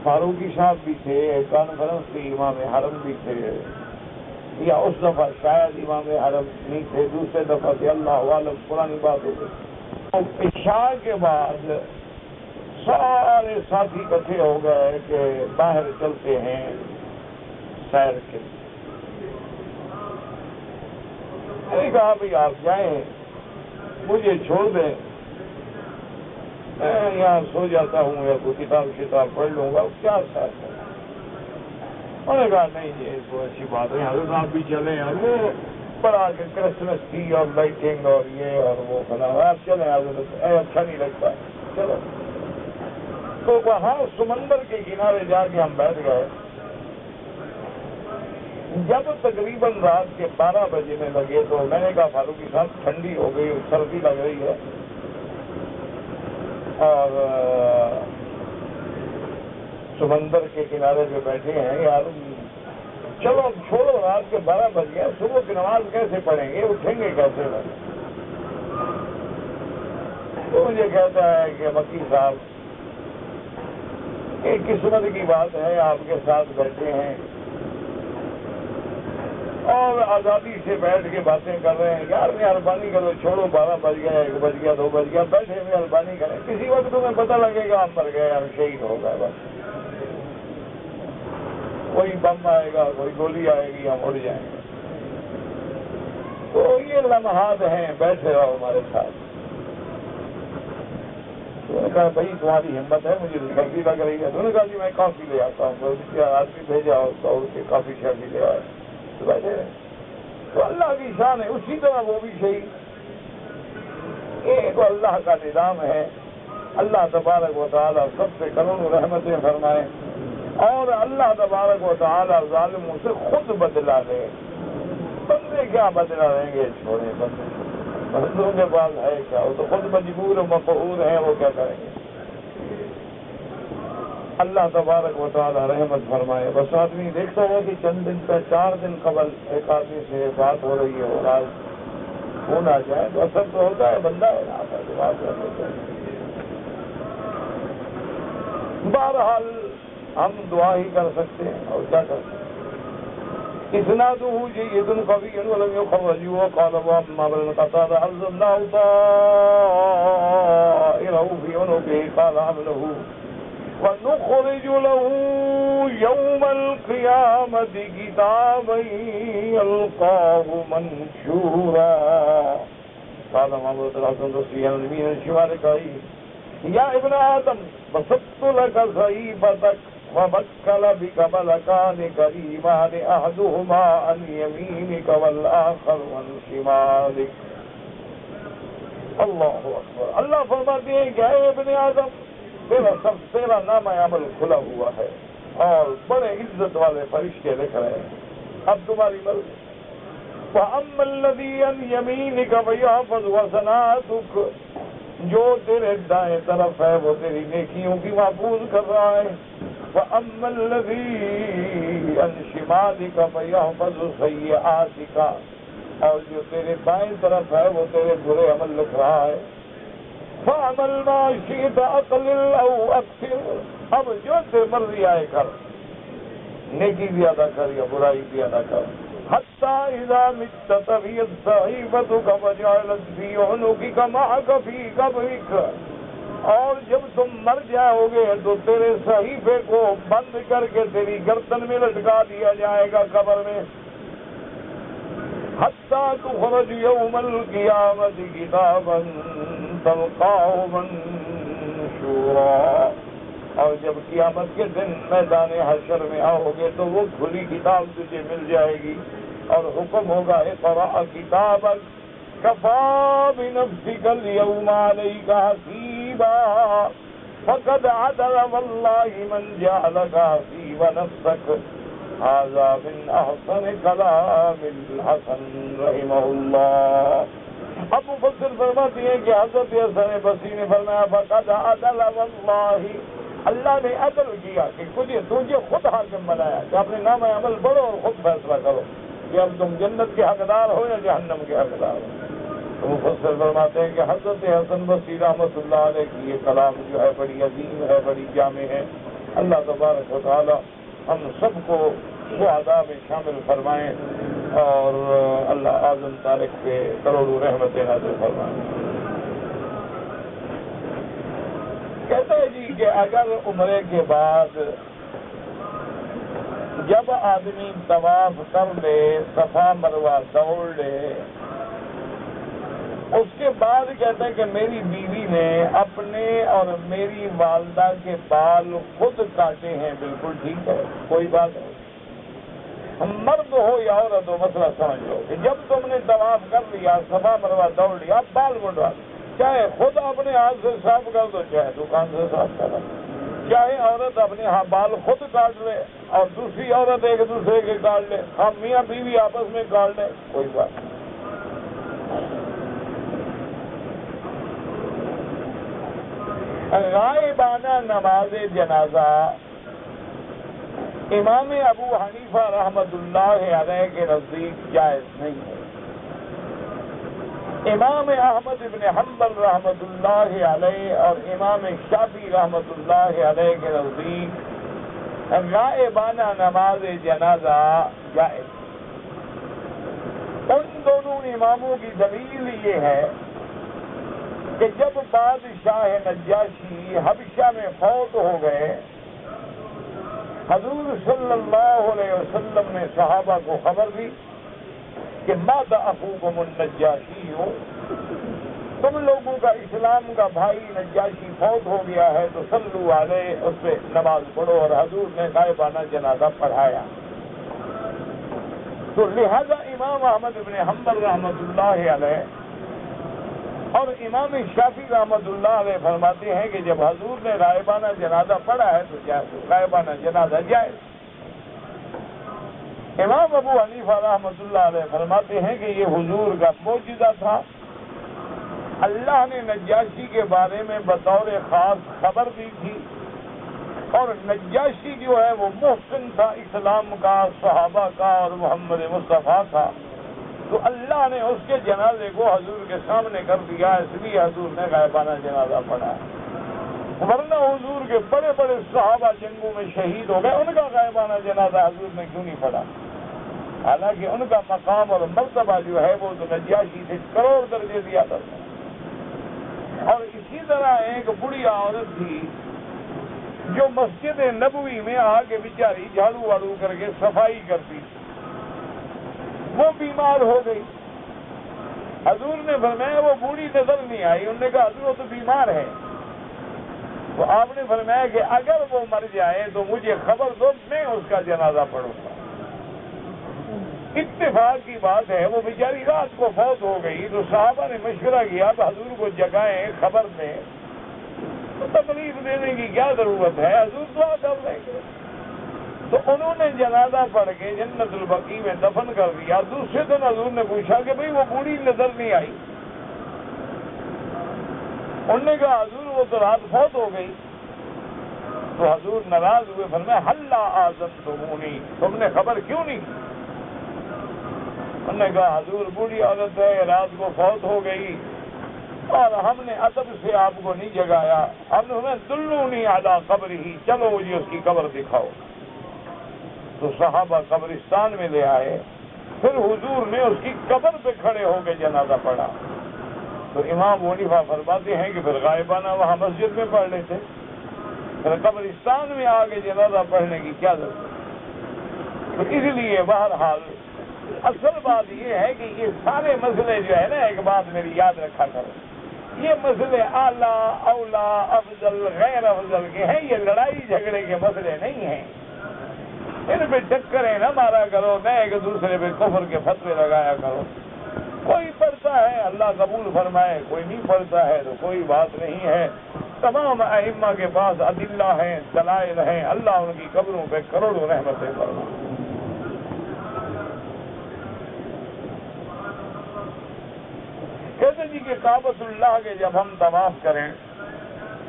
Speaker 1: فاروقی صاحب بھی تھے، کانفرنس کے امام حرم بھی تھے، یا اس دفعہ شاید امام حرم نہیں تھے، دوسرے دفعہ تھے، اللہ عالم، پرانی بات ہو گئی۔ عشاء کے بعد سارے ساتھی اکٹھے ہو گئے کہ باہر چلتے ہیں سیر کے لیے۔ میں نے کہا بھائی آپ جائیں، مجھے چھوڑ دیں، میں یہاں سو جاتا ہوں یا کوئی کتاب پڑھ لوں گا، کیا ساتھ ہے؟ انہوں نے کہا نہیں یہ تو اچھی بات ہے، حضرت آپ بھی چلیں، اور وہ بڑا کہ کرسمس کی اور لائٹنگ اور یہ اور وہ بنا، آپ چلیں حضرت، اچھا نہیں لگتا، چلو۔ تو وہاں سمندر کے کنارے جا کے ہم بیٹھ گئے۔ جب تقریباً رات کے 12 بجنے لگے تو میں نے کہا فاروقی صاحب ٹھنڈی ہو گئی، سردی لگ رہی ہے، اور سمندر کے کنارے پہ بیٹھے ہیں، یار چلو اب چھوڑو، رات کے 12 بج گئے، صبح کی نماز کیسے پڑھیں گے، اٹھیں گے کیسے؟ تو مجھے کہتا ہے کہ وکیل صاحب یہ قسمت کی بات ہے، آپ کے ساتھ بیٹھے ہیں اور آزادی سے بیٹھ کے باتیں کر رہے ہیں، یار مہربانی کرو چھوڑو، 12 بج گیا، 1 بج گیا، 2 بج گیا، بیٹھے مہربانی کریں، کسی وقت تمہیں پتہ لگے گا ہم مر گئے، ہم شہید ہو گئے، بس کوئی بم آئے گا، کوئی گولی آئے گی، ہم اڑ جائیں گے۔ تو یہ لمحات ہیں، بیٹھے رہو ہمارے ساتھ۔ تو نے کہا بھائی تمہاری ہمت ہے، مجھے سردی لگ رہی ہے۔ تو نے کہا جی میں کافی لے آتا ہوں، آدمی بھیجا دوڑ کے کافی شادی لے آئے، تو بیٹھے رہے۔ تو اللہ کی شان ہے، اسی طرح وہ بھی شہید۔ ایک اللہ کا نظام ہے، اللہ تبارک و تعالیٰ سب سے کروڑوں رحمتیں فرمائے، اور اللہ تبارک و تعالیٰ ظالموں سے خود بدلہ لے۔ بندے کیا بدلہ لیں گے، چھوڑے بندوں کے پاس ہے کیا، وہ تو خود مجبور و مقہور ہیں، وہ کیا کریں گے۔ اللہ تبارک و تعالیٰ رحمت فرمائے۔ بس آدمی دیکھتا ہے کہ چند دن پہ 4 دن قبل ایک آدمی سے بات ہو رہی ہے، اور آج فون آ جائے تو اثر تو ہوتا ہے، بندہ ہے آتا ہے بات ہوتا ہے۔ بہرحال ہم دعا ہی کر سکتے ہیں، اور کیا کر سکتے ہیں۔ اسنادہ جید قوی ولم يخرج وقال واما بن قتادة انزلناه طائره في عنقه قال حمله ونخرج له يوم القيامة كتابا يلقاه منشورا قال محمد الحسن رضي من الشمال يا ابن آدم بسطت لك صحيفتك وبكل بك ملكان كريمان أحدهما عن يمينك والآخر عن شمالك۔ اللہ اکبر۔ اللہ فرماتے ہیں کہ اے ابن آدم تیرا نام عمل کھلا ہوا ہے، اور بڑے عزت والے فرشتے لکھ رہے ہیں، اب تمہاری مرضی۔ وَأَمَّا الَّذِي عَنْ يَمِينِكَ فَيَحْفَظُ حَسَنَاتِكَ، جو تیرے دائیں طرف ہے وہ تیری نیکیوں کی محفوظ کر رہا ہے۔ فَأَمَّا الَّذِي عَنْ شِمَالِكَ فَيَحْفَظُ سَيِّئَاتِكَ، اور جو تیرے بائیں طرف ہے وہ تیرے برے عمل لکھ رہا ہے. فَعْمَلْ مَا شِئْتَ أَقْلِلْ أَوْ أَكْثِرْ، اب جو تیری مرضی آئے کر، نیکی بھی ادا کر یا برائی بھی ادا کر. حَتَّى إِذَا مِتَّ تَبِيَتْ صَحِيفَتُكَ وَجَعَلَتْ فِي عُنُقِكَ مَعَكَ فِي قَبْرِكَ، اور جب تم مر جاؤ گے تو تیرے صحیفے کو بند کر کے تیری گردن میں لٹکا دیا جائے گا قبر میں. حَتَّى تُخْرَجُ يَوْمَ الْقِيَامَةِ كِتَابًا تَلْقَاهُ مَنشُورًا، اور جب قیامت کے دن میدان حشر میں آؤ گے تو وہ کھلی کتاب تجھے مل جائے گی اور حکم ہوگا اقرأ کتابک کفی بنفسک اليوم علیک حسیبا فقد عدل واللہ من جعلک حسیب نفسک. هذا من احسن کلام الحسن رحمہ اللہ. اب مفسر فرماتی ہیں کہ حضرت حسن بصری نے فرمایا فقد عدل واللہ، اللہ نے عدل کیا کہ تجھے خود حاکم بنایا کہ اپنے نام عمل پڑھو اور خود فیصلہ کرو کہ اب تم جنت کے حقدار ہو یا جہنم کے حقدار ہو. تو مفسر فرماتے ہیں کہ حضرت حسن بصری رحمۃ اللہ علیہ کی یہ کلام جو ہے بڑی عظیم ہے، بڑی جامع ہے. اللہ تبارک و تعالی ہم سب کو وہ ادا میں شامل فرمائیں اور اللہ اعظم تارک پہ کروڑوں رحمتیں نازل فرمائیں. کہتے ہیں جی کہ اگر عمرے کے بعد جب آدمی طواف کر لے، صفا مروہ دوڑ لے، اس کے بعد کہتے ہیں کہ میری بیوی نے اپنے اور میری والدہ کے بال خود کاٹے ہیں، بالکل ٹھیک ہے، کوئی بات نہیں. مرد ہو یا عورت ہو، مسئلہ سمجھ لو کہ جب تم نے طواف کر لیا، صفا مروہ دوڑ لیا، بال منڈوا دو، چاہے خود اپنے ہاتھ سے صاف کر دو، چاہے دکان سے صاف کر دو، چاہے عورت اپنے بال خود کاٹ لے اور دوسری عورت ایک دوسرے کے کاٹ لے، ہم میاں بیوی آپس میں کاٹ لیں، کوئی بات نہیں. غائبانہ نماز جنازہ امام ابو حنیفہ رحمۃ اللہ علیہ کے نزدیک جائز نہیں ہے. امام احمد بن حنبل رحمۃ اللہ علیہ اور امام شافعی رحمۃ اللہ علیہ کے نزدیک غائبانہ نماز جنازہ جائز. ان دونوں اماموں کی دلیل یہ ہے کہ جب بادشاہ نجاشی حبشہ میں فوت ہو گئے، حضور صلی اللہ علیہ وسلم نے صحابہ کو خبر دی کہ مات اخوکم النجاشی، تم لوگوں کا اسلام کا بھائی نجاشی فوت ہو گیا ہے تو صلو علیہ، اس پہ نماز پڑھو، اور حضور نے غائبانہ جنازہ پڑھایا. تو لہذا امام احمد بن حنبل رحمۃ اللہ علیہ اور امام شافعی رحمۃ اللہ علیہ فرماتے ہیں کہ جب حضور نے غائبانہ جنازہ پڑھا ہے تو غائبانہ جنازہ جائز. امام ابو حنیفہ رحمۃ اللہ علیہ فرماتے ہیں کہ یہ حضور کا معجزہ تھا. اللہ نے نجاشی کے بارے میں بطور خاص خبر دی تھی، اور نجاشی جو ہے وہ محسن تھا، اسلام کا، صحابہ کا اور محمد مصطفیٰ تھا. تو اللہ نے اس کے جنازے کو حضور کے سامنے کر دیا، اس لیے حضور نے غائبانہ جنازہ پڑھا. ورنہ حضور کے بڑے بڑے صحابہ جنگوں میں شہید ہو گئے، ان کا غائبانہ جنازہ حضور نے کیوں نہیں پڑھا؟ حالانکہ ان کا مقام اور مرتبہ جو ہے وہ تو نجاشی سے کروڑ درجے دیا تھا. اور اسی طرح ایک بڑی عورت تھی جو مسجد نبوی میں آ کے بیچاری جھاڑو واڑو کر کے صفائی کرتی تھی، وہ بیمار ہو گئی. حضور نے فرمایا وہ بوڑھی نظر نہیں آئی. انہوں نے کہا حضور وہ تو بیمار ہے. تو آپ نے فرمایا کہ اگر وہ مر جائے تو مجھے خبر دو، میں اس کا جنازہ پڑھوں گا. اتفاق کی بات ہے وہ بیچاری رات کو فوت ہو گئی تو صحابہ نے مشورہ کیا تو حضور کو جگائیں، خبر دیں. تو تکلیف دینے کی کیا ضرورت ہے، حضور دعا کر لیں گے. تو انہوں نے جنازہ پڑھ کے جنت البقیع میں دفن کر دیا. دوسرے دن حضور نے پوچھا کہ بھئی وہ بوڑھی نظر نہیں آئی. انہوں نے کہا حضور وہ تو رات فوت ہو گئی. تو حضور ناراض ہوئے، فرمایا ہلا آذنتمونی، تم نے خبر کیوں نہیں؟ انہوں نے کہا حضور بوڑھی عورت ہے، رات کو فوت ہو گئی اور ہم نے ادب سے آپ کو نہیں جگایا، ہم نے دلونی علی قبرہ، چلو مجھے اس کی قبر دکھاؤ۔ تو صحابہ قبرستان میں لے آئے، پھر حضور نے اس کی قبر پہ کھڑے ہو کے جنازہ پڑھا۔ تو امام ابو حنیفہ فرماتے ہیں کہ پھر غائبانہ وہاں مسجد میں پڑھ لیتے، پھر قبرستان میں آگے جنازہ پڑھنے کی کیا ضرورت؟ تو اس لیے بہرحال اصل بات یہ ہے کہ یہ سارے مسئلے جو ہے نا، ایک بات میری یاد رکھا کرو، یہ مسئلے اعلیٰ اولا افضل غیر افضل کے ہیں، یہ لڑائی جھگڑے کے مسئلے نہیں ہیں۔ ان پہ ٹکریں نہ مارا کرو، نہ ایک دوسرے پہ کفر کے فتوے لگایا کرو۔ کوئی پڑھتا ہے اللہ قبول فرمائے، کوئی نہیں پڑھتا ہے تو کوئی بات نہیں ہے۔ تمام ائمہ کے پاس ادلہ ہیں، دلائل ہیں، اللہ ان کی قبروں پہ کروڑوں رحمتیں فرمائے۔ کہتے جی کہ کعبۃ اللہ کے جب ہم طواف کریں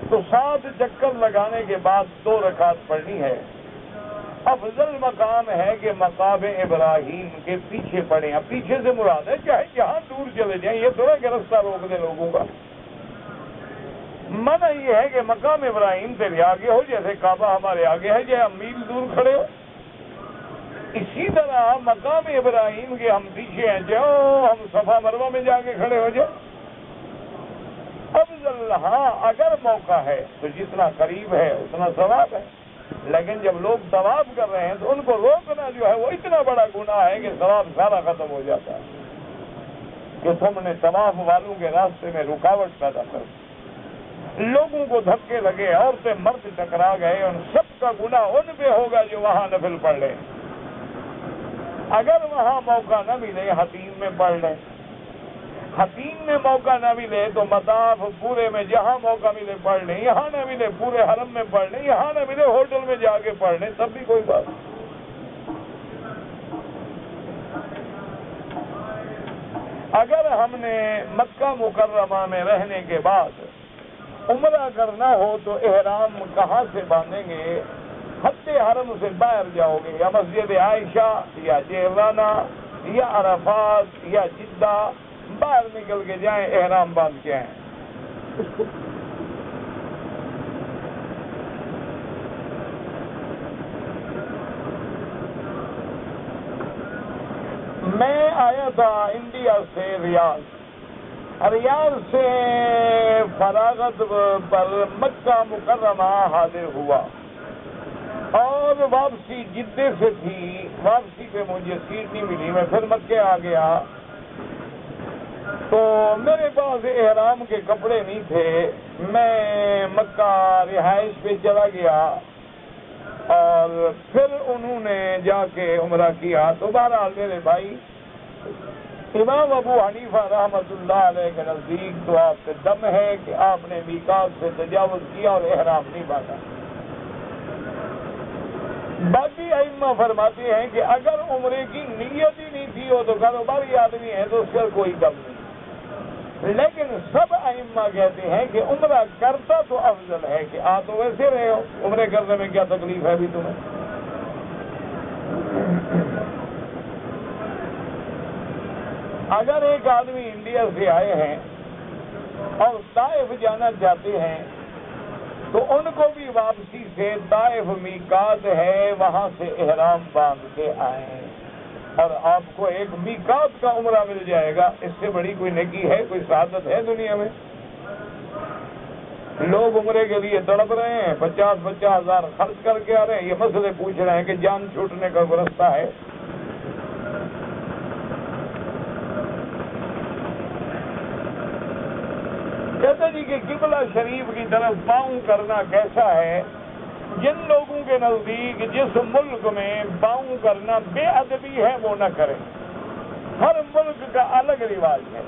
Speaker 1: تو 7 چکر لگانے کے بعد 2 رکعت پڑھنی ہے۔ افضل مقام ہے کہ مقام ابراہیم کے پیچھے پڑھیں۔ اب پیچھے سے مراد ہے چاہے جہاں دور چلے جائیں، یہ تھوڑا کہ رستہ روک دے لوگوں کا۔ منع یہ ہے کہ مقام ابراہیم تیرے آگے ہو، جیسے کعبہ ہمارے آگے ہے، جائے ہم میل دور کھڑے ہو، اسی طرح مقام ابراہیم کے ہم پیچھے ہیں، جاؤ ہم صفا مروہ میں جا کے کھڑے ہو جائیں۔ افضل ہاں اگر موقع ہے تو جتنا قریب ہے اتنا ثواب ہے، لیکن جب لوگ طواف کر رہے ہیں تو ان کو روکنا جو ہے وہ اتنا بڑا گناہ ہے کہ ثواب سارا ختم ہو جاتا ہے، کہ تم نے طواف والوں کے راستے میں رکاوٹ پیدا کر دی، لوگوں کو دھکے لگے، عورتیں مرد ٹکرا گئے، ان سب کا گناہ ان پہ ہوگا جو وہاں نفل پڑھ لیں۔ اگر وہاں موقع نہ ملے حتیم میں پڑھ لیں، حتیم میں موقع نہ ملے تو مطاف پورے میں جہاں موقع ملے پڑھ لیں، یہاں نہ ملے پورے حرم میں پڑھ لیں، یہاں نہ ملے ہوٹل میں جا کے پڑھ لیں، تب بھی کوئی بات نہیں۔ اگر ہم نے مکہ مکرمہ میں رہنے کے بعد عمرہ کرنا ہو تو احرام کہاں سے باندھیں گے؟ خط حرم سے باہر جاؤ گے، یا مسجد عائشہ یا جیرانہ یا عرفات یا جدہ، باہر نکل کے جائیں، احرام باندھ کے آئیں۔ میں آیا تھا انڈیا سے ریاض سے فراغت پر مکہ مکرمہ حاضر ہوا، اور واپسی جدے سے تھی، واپسی پہ مجھے سیٹ نہیں ملی، میں پھر مکے آ گیا تو میرے پاس احرام کے کپڑے نہیں تھے، میں مکہ رہائش پہ چلا گیا اور پھر انہوں نے جا کے عمرہ کیا۔ تو بہرحال میرے بھائی، امام ابو حنیفہ رحمۃ اللہ علیہ کے نزدیک تو آپ سے دم ہے کہ آپ نے میقات سے تجاوز کیا اور احرام نہیں باندھا۔ باقی ائمہ فرماتے ہیں کہ اگر عمرے کی نیت ہی نہیں تھی ہو تو کاروباری آدمی ہے تو اس کا کوئی کم نہیں، لیکن سب ائمہ کہتے ہیں کہ عمرہ کرتا تو افضل ہے، کہ آ تو ویسے رہے ہو، عمرے کرنے میں کیا تکلیف ہے بھی تمہیں؟ اگر ایک آدمی انڈیا سے آئے ہیں اور طائف جانا چاہتے ہیں تو ان کو بھی واپسی سے طائف میقات ہے، وہاں سے احرام باندھ کے آئیں، اور آپ کو ایک میقات کا عمرہ مل جائے گا۔ اس سے بڑی کوئی نیکی ہے، کوئی سعادت ہے دنیا میں؟ لوگ عمرے کے لیے تڑپ رہے ہیں، 50-50 ہزار خرچ کر کے آ رہے ہیں، یہ مسئلے پوچھ رہے ہیں کہ جان چھوٹنے کا کوئی رستہ ہے؟ کہتے جی کہ قبلہ شریف کی طرف پاؤں کرنا کیسا ہے؟ جن لوگوں کے نزدیک جس ملک میں پاؤں کرنا بے ادبی ہے وہ نہ کریں، ہر ملک کا الگ رواج ہے،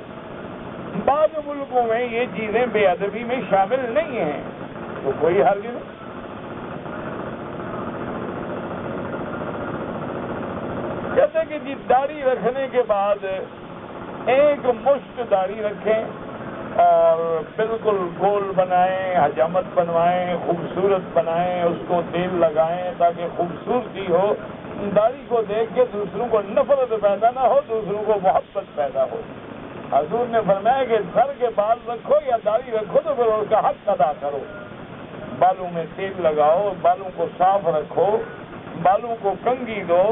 Speaker 1: بعض ملکوں میں یہ چیزیں بے ادبی میں شامل نہیں ہیں تو کوئی حرج نہیں۔ کہتے کہ جی داڑھی رکھنے کے بعد ایک مشت داڑھی رکھیں، اور بالکل گول بنائیں، حجامت بنوائیں، خوبصورت بنائیں، اس کو تیل لگائیں تاکہ خوبصورتی ہو، داڑھی کو دیکھ کے دوسروں کو نفرت پیدا نہ ہو، دوسروں کو محبت پیدا ہو۔ حضور نے فرمایا کہ سر کے بال رکھو یا داڑھی رکھو تو پھر اس کا حق ادا کرو، بالوں میں تیل لگاؤ، بالوں کو صاف رکھو، بالوں کو کنگھی دو،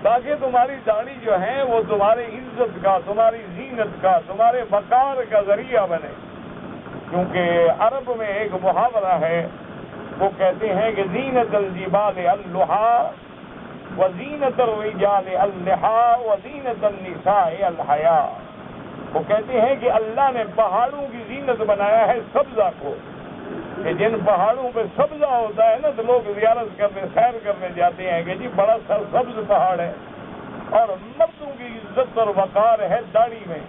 Speaker 1: تاکہ تمہاری داڑھی جو ہے وہ تمہاری عزت کا، تمہاری زینت کا، تمہارے وقار کا ذریعہ بنے۔ کیونکہ عرب میں ایک محاورہ ہے، وہ کہتے ہیں کہ زینت الجبال اللحا وزینت الرجال اللحا وزینت النساء الحیا۔ وہ کہتے ہیں کہ اللہ نے پہاڑوں کی زینت بنایا ہے سبزہ کو، کہ جن پہاڑوں پہ سبزہ ہوتا ہے نا تو لوگ زیارت کرنے، سیر کرنے جاتے ہیں کہ جی بڑا سرسبز پہاڑ ہے، اور مردوں کی عزت اور وقار ہے داڑھی میں،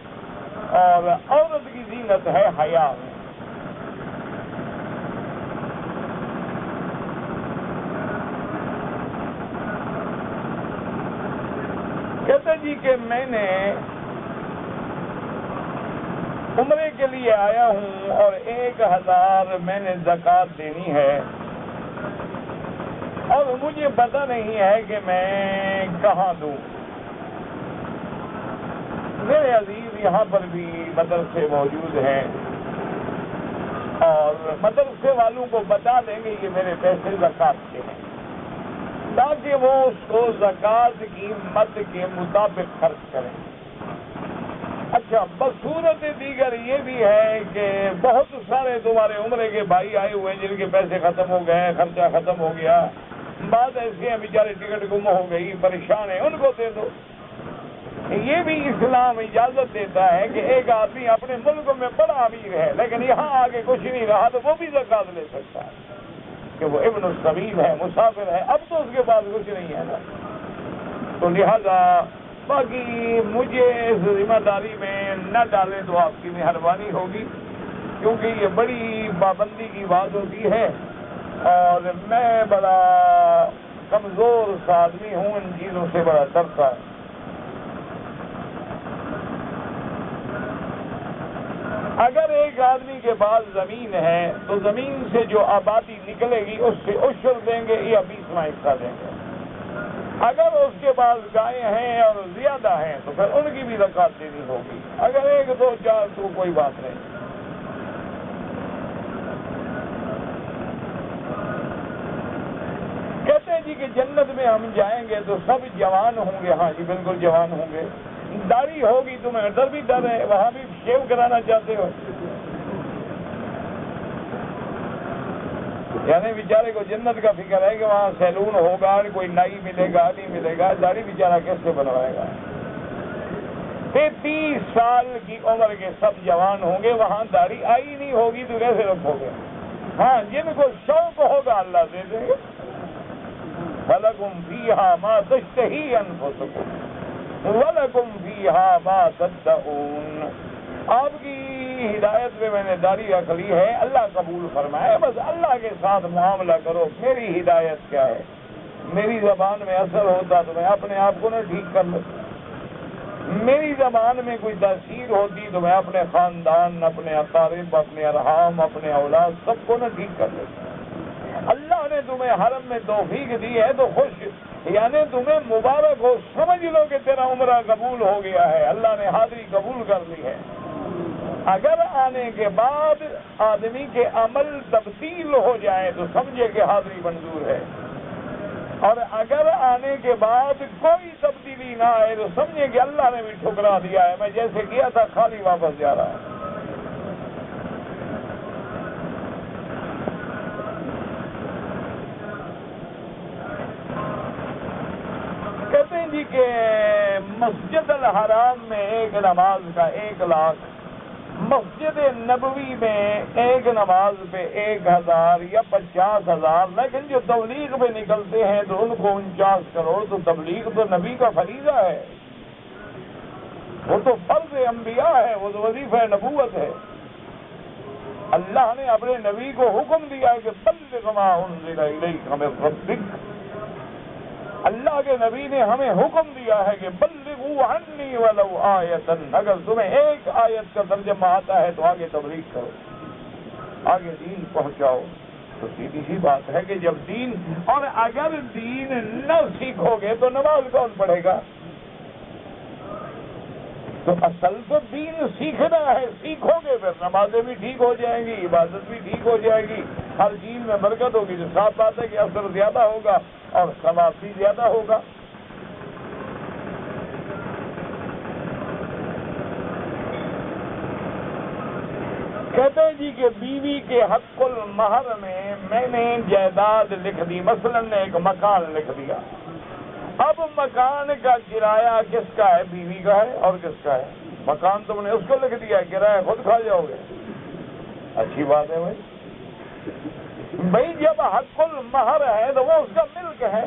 Speaker 1: اور عورت کی زینت ہے حیا میں۔ کہتے جی کہ میں نے عمرے کے لیے آیا ہوں اور 1000 میں نے زکوٰۃ دینی ہے، اور مجھے پتہ نہیں ہے کہ میں کہاں دوں۔ میرے عزیز یہاں پر بھی مدرسے موجود ہیں، اور مدرسے والوں کو بتا دیں گے یہ میرے پیسے زکوٰۃ کے ہیں، تاکہ وہ اس کو زکوٰۃ کی مد کے مطابق خرچ کریں۔ اچھا، بصورت دیگر یہ بھی ہے کہ بہت سارے تمہارے عمرے کے بھائی آئے ہوئے ہیں جن کے پیسے ختم ہو گئے، خرچہ ختم ہو گیا، بعض ایسے ہیں بیچارے ٹکٹ گم ہو گئی، پریشان ہیں، ان کو دے دو۔ یہ بھی اسلام اجازت دیتا ہے کہ ایک آدمی اپنے ملک میں بڑا امیر ہے لیکن یہاں آگے کچھ نہیں رہا تو وہ بھی زکوٰۃ لے سکتا ہے، کہ وہ ابن السبیل ہے، مسافر ہے، اب تو اس کے پاس کچھ نہیں ہے نا۔ تو لہذا باقی مجھے اس ذمہ داری میں نہ ڈالیں تو آپ کی مہربانی ہوگی، کیونکہ یہ بڑی پابندی کی بات ہوتی ہے، اور میں بڑا کمزور سا آدمی ہوں، ان چیزوں سے بڑا ڈرتا ہے۔ اگر ایک آدمی کے پاس زمین ہے تو زمین سے جو آبادی نکلے گی اس سے عشر دیں گے یا 20واں حصہ دیں گے۔ اگر اس کے پاس گائے ہیں اور زیادہ ہیں تو پھر ان کی بھی زکوٰۃ دینی ہوگی، اگر 1 2 4 تو کوئی بات نہیں۔ کہتے ہیں جی کہ جنت میں ہم جائیں گے تو سب جوان ہوں گے۔ ہاں جی بالکل جوان ہوں گے۔ داڑھی ہوگی، تمہیں ڈر بھی ڈر ہے، وہاں بھی شیو کرانا چاہتے ہو؟ یعنی بیچارے کو جنت کا فکر ہے کہ وہاں سیلون ہوگا، کوئی نائی ملے گا، نہیں ملے گا، داڑھی بیچارہ کیسے بنوائے گا؟ 33 سال کی عمر کے سب جوان ہوں گے، وہاں داڑھی آئی نہیں ہوگی تو کیسے رکھو گے؟ ہاں، جن کو شوق ہوگا اللہ دے دیں گے۔ وَلَكُمْ فِيهَا مَا تَشْتَهِي أَنفُسُكُمْ وَلَكُمْ فِيهَا مَا تَدَّعُونَ۔ آپ کی ہدایت میں میں نے داڑھی رکھ لی ہے، اللہ قبول فرمائے، بس اللہ کے ساتھ معاملہ کرو۔ میری ہدایت کیا ہے؟ میری زبان میں اثر ہوتا تو میں اپنے آپ کو نہ ٹھیک کر لیتا، میری زبان میں کوئی تاثیر ہوتی تو میں اپنے خاندان، اپنے اقارب، اپنے ارحام، اپنے اولاد سب کو نہ ٹھیک کر لیتا۔ اللہ نے تمہیں حرم میں توفیق دی ہے تو خوش، یعنی تمہیں مبارک ہو، سمجھ لو کہ تیرا عمرہ قبول ہو گیا ہے، اللہ نے حاضری قبول کر لی ہے۔ اگر آنے کے بعد آدمی کے عمل تبدیل ہو جائے تو سمجھے کہ حاضری منظور ہے، اور اگر آنے کے بعد کوئی تبدیلی نہ آئے تو سمجھے کہ اللہ نے بھی ٹھکرا دیا ہے، میں جیسے کیا تھا خالی واپس جا رہا ہوں۔ کہتے ہیں جی کہ مسجد الحرام میں ایک نماز کا 1 لاکھ، مسجد نبوی میں ایک نماز پہ 1000 یا 50,000، لیکن جو تبلیغ پہ نکلتے ہیں تو ان کو 49 کروڑ۔ تو تبلیغ تو نبی کا فریضہ ہے، وہ تو فرض انبیاء ہے، وہ تو وظیفہ نبوت ہے۔ اللہ نے اپنے نبی کو حکم دیا ہے کہ بلغ ما انزل الیک من ربک، اللہ کے نبی نے ہمیں حکم دیا ہے کہ بلغوا عنی ولو آیۃ، اگر تمہیں ایک آیت کا ترجمہ آتا ہے تو آگے تبلیغ کرو، آگے دین پہنچاؤ۔ تو سیدھی سی بات ہے کہ جب دین، اور اگر دین نہ سیکھو گے تو نماز کون پڑھے گا؟ تو اصل تو دین سیکھنا ہے، سیکھو گے پھر نمازیں بھی ٹھیک ہو جائیں گی، عبادت بھی ٹھیک ہو جائے گی، ہر چیز میں برکت ہوگی۔ تو صاف بات ہے کہ اثر زیادہ ہوگا اور ثواب بھی زیادہ ہوگا۔ کہتے ہیں جی کہ بیوی کے حق المہر میں نے جائیداد لکھ دی، مثلا نے ایک مکان لکھ دیا، اب مکان کا کرایہ کس کا ہے؟ بیوی کا ہے اور کس کا ہے؟ مکان تم نے اس کو لکھ دیا، کرایہ خود کھا جاؤ گے؟ اچھی بات ہے بھائی جب حق المہر ہے تو وہ اس کا ملک ہے،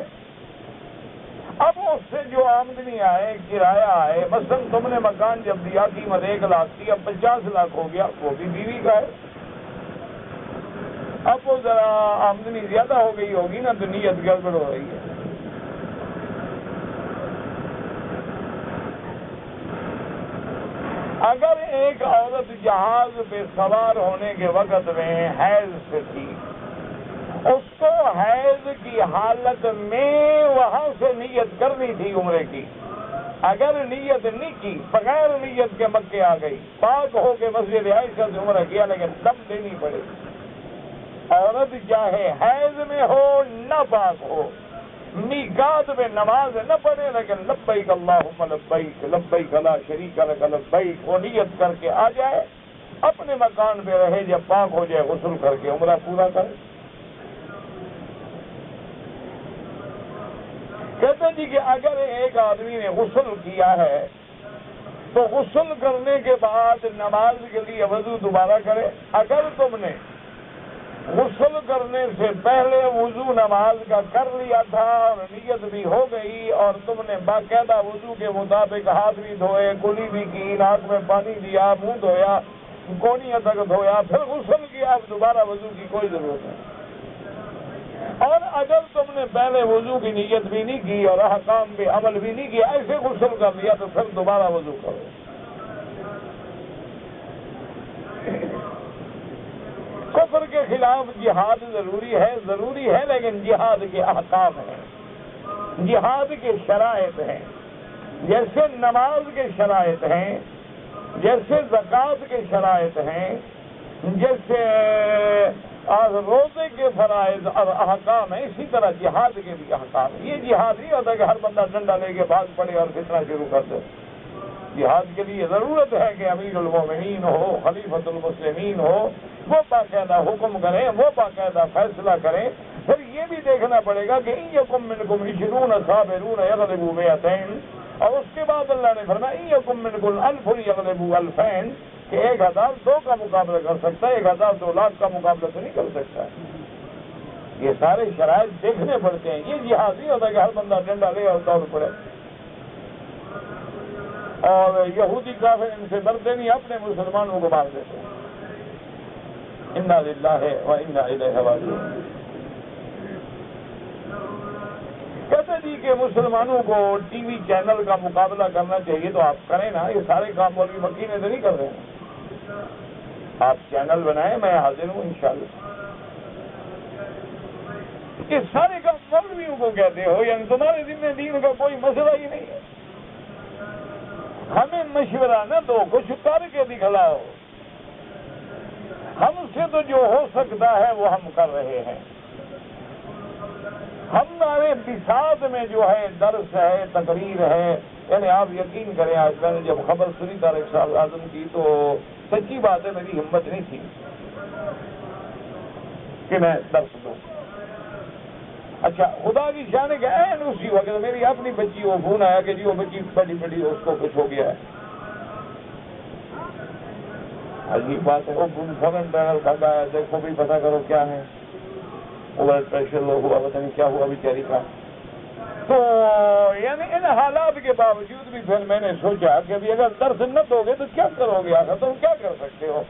Speaker 1: اب اس سے جو آمدنی آئے، کرایہ آئے، مثلا تم نے مکان جب دیا قیمت 1 لاکھ تھی، اب 50 لاکھ ہو گیا، وہ بھی بیوی کا ہے۔ اب وہ ذرا آمدنی زیادہ ہو گئی ہوگی نا تو نیت گڑبڑ ہو رہی ہے۔ اگر ایک عورت جہاز پہ سوار ہونے کے وقت میں حیض سے تھی، اس کو حیض کی حالت میں وہاں سے نیت کرنی تھی عمرے کی، اگر نیت نہیں کی، بغیر نیت کے مکے آ گئی، پاک ہو کے مسجد عائشہ سے عمرہ کیا، لیکن دم دینی پڑے گی۔ عورت چاہے حیض میں ہو نہ پاک ہو، میقات میں نماز نہ پڑھے، لیکن لبیک اللہم لبیک لبیک لا شریک لک لبیک وہ نیت کر کے آ جائے، اپنے مکان پہ رہے، جب پاک ہو جائے غسل کر کے عمرہ پورا کرے۔ کہتے جی کہ اگر ایک آدمی نے غسل کیا ہے تو غسل کرنے کے بعد نماز کے لیے وضو دوبارہ کرے۔ اگر تم نے غسل کرنے سے پہلے وضو نماز کا کر لیا تھا اور نیت بھی ہو گئی، اور تم نے باقاعدہ وضو کے مطابق ہاتھ بھی دھوئے، کلی بھی کی، ناک میں پانی دیا، منہ دھویا، کونیاں تک دھویا، پھر غسل کیا، اب دوبارہ وضو کی کوئی ضرورت نہیں۔ اور اگر تم نے پہلے وضو کی نیت بھی نہیں کی اور احکام پہ عمل بھی نہیں کیا، ایسے غسل کر لیا تو پھر دوبارہ وضو کرو۔ کفر کے خلاف جہاد ضروری ہے لیکن جہاد کے احکام ہیں، جہاد کے شرائط ہیں، جیسے نماز کے شرائط ہیں، جیسے زکوٰۃ کے شرائط ہیں، جیسے روزے کے فرائض اور احکام ہیں، اسی طرح جہاد کے بھی احکام ہیں۔ یہ جہاد نہیں ہوتا کہ ہر بندہ ڈنڈا لے کے بھاگ پڑے اور فتنہ شروع کر دے۔ جہاد کے لیے ضرورت ہے کہ امیر المومنین ہو، خلیفۃ المسلمین ہو، وہ باقاعدہ حکم کریں، وہ باقاعدہ فیصلہ کریں۔ پھر یہ بھی دیکھنا پڑے گا کہ ان یکم منکم 20 صابرون یغلبوا 200، اور اس کے بعد اللہ نے فرمایا ان یکم منکم 1000 یغلبوا 2000، کہ 1000 2 کا مقابلہ کر سکتا ہے، 1000 2 لاکھ کا مقابلہ تو نہیں کر سکتا۔ یہ سارے شرائط دیکھنے پڑتے ہیں۔ یہ جہاد نہیں ہوتا کہ ہر بندہ ڈنڈا لے اور دوڑ پڑے۔ اور یہودی کافر ان سے ڈرتے نہیں، اپنے مسلمانوں کو مار دیتے ہیں۔ انا للہ و انا الیہ راجعون۔ کہتے جی کہ مسلمانوں کو ٹی وی چینل کا مقابلہ کرنا چاہیے، تو آپ کریں نا، یہ سارے کام مولوی مکی نے تو نہیں کر رہے ہیں۔ آپ چینل بنائیں، میں حاضر ہوں انشاءاللہ۔ یہ سارے کام مولویوں کو کہتے ہو، یعنی تمہارے ذمہ دین کا کوئی مسئلہ ہی نہیں ہے۔ ہمیں مشورہ نہ دو، کچھ کر کے دکھلاؤ۔ ہم سے تو جو ہو سکتا ہے وہ ہم کر رہے ہیں۔ ہمارے بساط میں جو ہے درس ہے، تقریر ہے، یعنی آپ یقین کریں، آج میں نے جب خبر سنی طارق صاحب اعظم کی تو سچی بات ہے میری ہمت نہیں تھی کہ میں درس دوں۔ اچھا، خدا کی شان ہے کہ این اسی وقت میری اپنی بچی کو فون آیا کہ جی وہ بچی بڑی اس کو کچھ ہو گیا ہے۔ عجیب بات ہے، وہ فوراً ٹرینر کھاتا ہے، دیکھو بھی پتہ کرو کیا ہے، بلڈ پریشر لو ہوا، پتہ نہیں کیا ہوا بیچاری کا۔ تو یعنی ان حالات کے باوجود بھی پھر میں نے سوچا کہ ابھی اگر درس نہ دو گے تو کیا کرو گے؟ آخر تم کیا کر سکتے ہو؟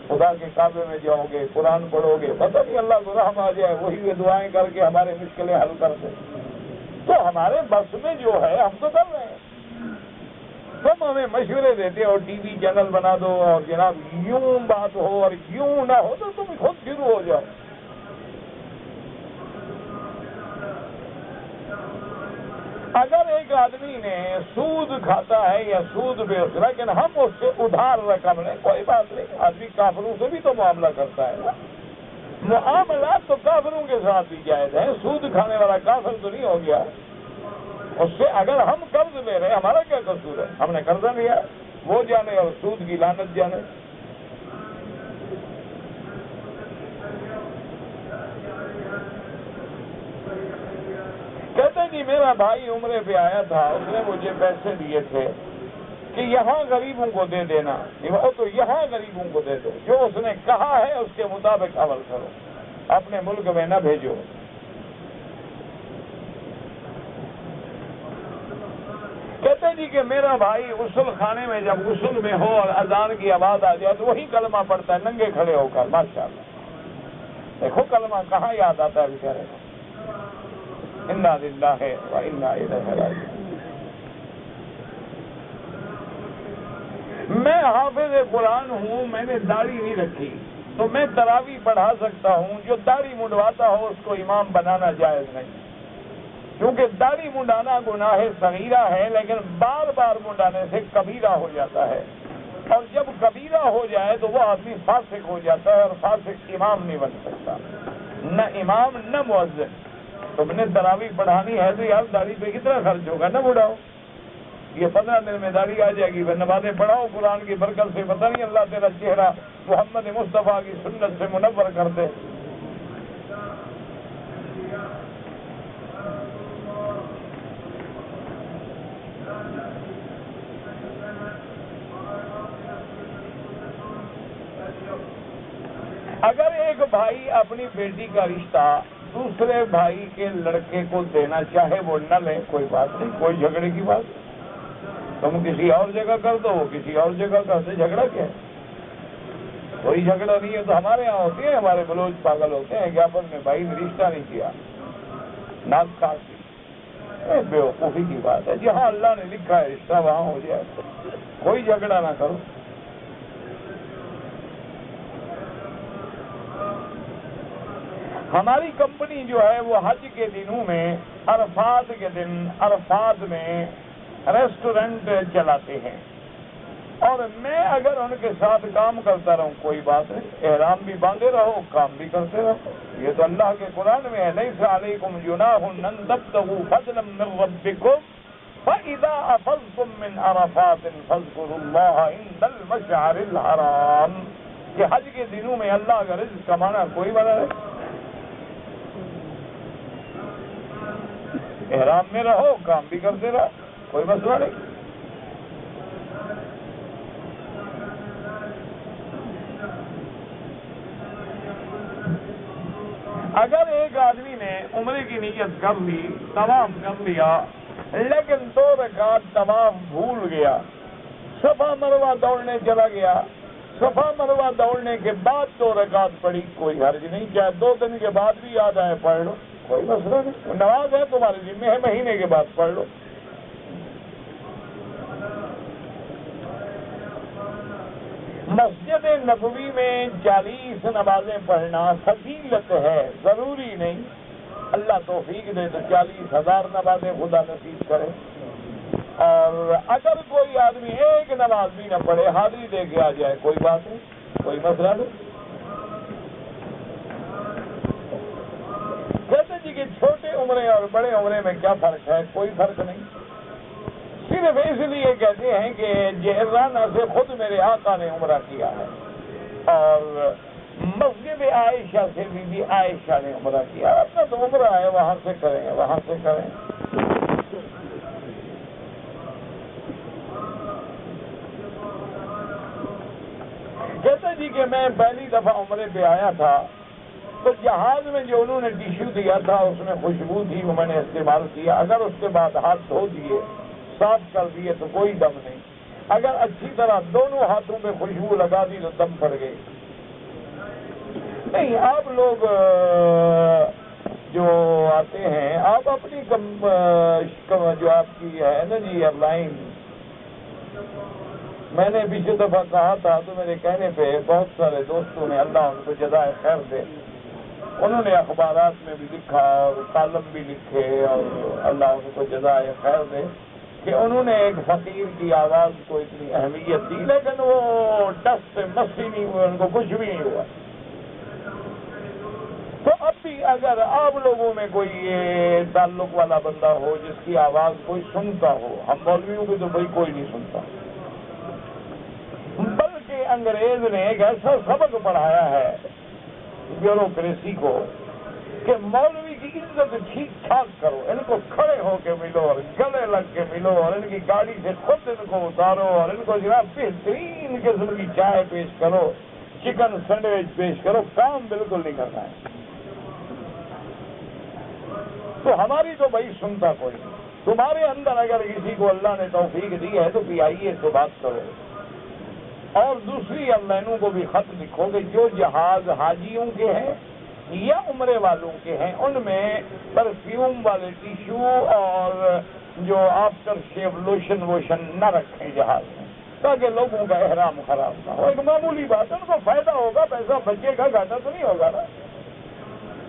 Speaker 1: خدا کے کعبے میں جاؤ گے، قرآن پڑھو گے، پتہ نہیں اللہ کو رحم آ جائے، وہی وہ دعائیں کر کے ہمارے مشکلیں حل کر دے۔ تو ہمارے بس میں جو ہے ہم تو کر رہے ہیں. تم ہمیں مشورے دیتے ہو ٹی وی چینل بنا دو اور جناب یوں بات ہو اور یوں نہ ہو تو تم خود شروع ہو جاؤ. اگر ایک آدمی نے سود کھاتا ہے یا سود بیچ رہا ہے لیکن ہم اس سے ادھار رقم لیں کوئی بات نہیں. آدمی کافروں سے بھی تو معاملہ کرتا ہے نا. معاملات تو کافروں کے ساتھ بھی جائز ہیں. سود کھانے والا کافر تو نہیں ہو گیا. اس سے اگر ہم قرض لے رہے ہیں ہمارا کیا قصور ہے؟ ہم نے قرضہ لیا وہ جانے اور سود کی لعنت جانے. کہتے جی میرا بھائی عمرے پہ آیا تھا, اس نے مجھے پیسے دیے تھے کہ یہاں غریبوں کو دے دینا. وہ تو یہاں غریبوں کو دے دو, جو اس نے کہا ہے اس کے مطابق عمل کرو, اپنے ملک میں نہ بھیجو. کہتے جی کہ میرا بھائی غسل خانے میں جب غسل میں ہو اور اذان کی آواز آ جائے تو وہی کلمہ پڑھتا ہے ننگے کھڑے ہو کر. ماشاءاللہ دیکھو کلمہ کہاں یاد آتا ہے بیچارے کو. انا للہ و انا الیہ راجعون. میں حافظ قرآن ہوں, میں نے داڑھی نہیں رکھی تو میں تراویح پڑھا سکتا ہوں. جو داڑھی منڈواتا ہو اس کو امام بنانا جائز نہیں, کیونکہ داڑھی منڈانا گناہ صغیرہ ہے لیکن بار بار منڈانے سے کبیرہ ہو جاتا ہے. اور جب کبیرہ ہو جائے تو وہ آدمی فاسق ہو جاتا ہے, اور فاسق امام نہیں بن سکتا, نہ امام نہ مؤذن. تم نے تراویح پڑھانی ہے تو یار داڑھی پہ کتنا خرچ ہوگا, نہ بڑھاؤ. یہ 15 دن میں داڑھی آ جائے گی, پھر نمازیں پڑھاؤ قرآن کی برکت سے. پتہ نہیں اللہ تیرا چہرہ محمد مصطفیٰ کی سنت سے منور کر دے. اگر ایک بھائی اپنی بیٹی کا رشتہ دوسرے بھائی کے لڑکے کو دینا چاہے وہ نہ لے, کوئی بات نہیں, کوئی جھگڑے کی بات. تم کسی اور جگہ کر دو, وہ کسی اور جگہ کر دے, جھگڑا کیا ہے؟ کوئی جھگڑا نہیں ہے. تو ہمارے یہاں ہوتی ہے, ہمارے بلوچ پاگل ہوتے ہیں کہ آپس میں بھائی نے رشتہ نہیں کیا, ناک کاٹ دی. بیوقوفی کی بات ہے. جہاں اللہ نے لکھا ہے رشتہ وہاں ہو جائے, کوئی جھگڑا نہ کرو. ہماری کمپنی جو ہے وہ حج کے دنوں میں عرفات کے دن عرفات میں ریسٹورنٹ چلاتے ہیں, اور میں اگر ان کے ساتھ کام کرتا رہوں کوئی بات نہیں. احرام بھی باندھے رہو, کام بھی کرتے رہو. یہ تو اللہ کے قرآن میں ہے, لیس علیکم جناح ان تبتغوا فضلا من ربکم فاذا افضتم من عرفات فاذکروا اللہ عند المشعر الحرام. کہ حج کے دنوں میں اللہ کا رزق کمانا کوئی بنا نہیں. احرام میں رہو, کام بھی کرتے رہو, کوئی مسئلہ نہیں. اگر ایک آدمی نے عمرے کی نیت کر لی, طواف کر لیا, لیکن 2 رکعت طواف بھول گیا, صفا مروہ دوڑنے چلا گیا, صفا مروہ دوڑنے کے بعد 2 رکعت پڑھی, کوئی حرج نہیں. چاہے 2 دن کے بعد بھی یاد آئے پڑھ لو, کوئی مسئلہ نہیں. نماز ہے تمہارے ذمہ ہے, مہینے کے بعد پڑھ لو. مسجد نبوی میں 40 نمازیں پڑھنا فضیلت ہے, ضروری نہیں. اللہ توفیق دے تو 40,000 نمازیں خدا نصیب کرے. اور اگر کوئی آدمی ایک نماز بھی نہ پڑھے, حاضری دے کے آ جائے, کوئی بات نہیں, کوئی مسئلہ نہیں. کہتے جی کہ چھوٹے عمرے اور بڑے عمرے میں کیا فرق ہے؟ کوئی فرق نہیں. صرف اس لیے کہتے ہیں کہ جہرانہ سے خود میرے آقا نے عمرہ کیا ہے, اور مسجد عائشہ سے بی عائشہ نے عمرہ کیا. اپنا تو عمرہ ہے, وہاں سے کریں, وہاں سے کریں. کہتے جی کہ میں پہلی دفعہ عمرے پہ آیا تھا تو جہاز میں جو انہوں نے ٹیشو دیا تھا اس میں خوشبو تھی, وہ میں نے استعمال کیا. اگر اس کے بعد ہاتھ دھو دیے, صاف کر دیے تو کوئی دم نہیں. اگر اچھی طرح دونوں ہاتھوں پہ خوشبو لگا دی تو دم پڑ گئی. نہیں, آپ لوگ جو آتے ہیں آپ اپنی جو آپ کی ہے نا جی ایئر لائن، میں نے پچھلے دفعہ کہا تھا تو میرے کہنے پہ بہت سارے دوستوں نے، اللہ ان کو جزائے خیر دے، انہوں نے اخبارات میں بھی لکھا اور کالم بھی لکھے، اور اللہ ان کو جزائے خیر دے کہ انہوں نے ایک فقیر کی آواز کو اتنی اہمیت دی، لیکن وہ ڈس سے مسی نہیں ہوئے، ان کو کچھ بھی نہیں ہوا۔ تو اب بھی اگر آپ لوگوں میں کوئی یہ تعلق والا بندہ ہو جس کی آواز کوئی سنتا ہو، ہم مولویوں کو تو بھائی کوئی نہیں سنتا، بلکہ انگریز نے ایک ایسا سبق پڑھایا ہے بیوروکریسی کو کہ مولوی کی عزت ٹھیک ٹھاک کرو، ان کو کھڑے ہو کے ملو اور گلے لگ کے ملو، اور ان کی گاڑی سے خود ان کو اتارو، اور ان کو جناب بہترین قسم کی چائے پیش کرو، چکن سینڈوچ پیش کرو، کام بالکل نہیں کرنا ہے۔ تو ہماری تو بھائی سنتا کوئی نہیں، تمہارے اندر اگر کسی کو اللہ نے توفیق دی ہے تو بھی آئیے تو بات کرو۔ اور دوسری لائنوں کو بھی خط لکھو کہ جو جہاز حاجیوں کے ہیں یا عمرے والوں کے ہیں ان میں پرفیوم والے ٹیشو اور جو آفٹر شیو لوشن ووشن نہ رکھیں جہاز میں، تاکہ لوگوں کا احرام خراب نہ ہو۔ ایک معمولی بات ہے، ان کو فائدہ ہوگا، پیسہ بچے گا، گھاٹا تو نہیں ہوگا نا۔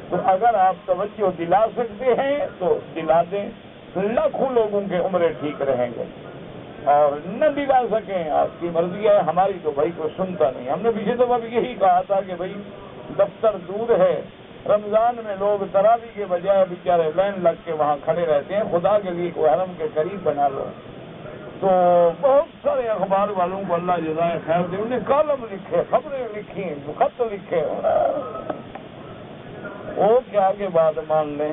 Speaker 1: تو اگر آپ توجہ دلا سکتے ہیں تو دلا دیں، لاکھوں لوگوں کے عمرے ٹھیک رہیں گے، اور نہ دلا سکیں آپ کی مرضی ہے، ہماری تو بھائی کوئی سنتا نہیں۔ ہم نے پچھلے دفعہ بھی یہی کہا تھا کہ بھائی دفتر دور ہے، رمضان میں لوگ تراویح کے بجائے بیچارے لائن لگ کے وہاں کھڑے رہتے ہیں، خدا کے لیے کوئی حرم کے قریب بنا لو۔ تو بہت سارے اخبار والوں کو اللہ جزائے خیر دے، انہیں کالم لکھے، خبریں لکھی، خط لکھے، وہ کیا کے بعد مان لیں،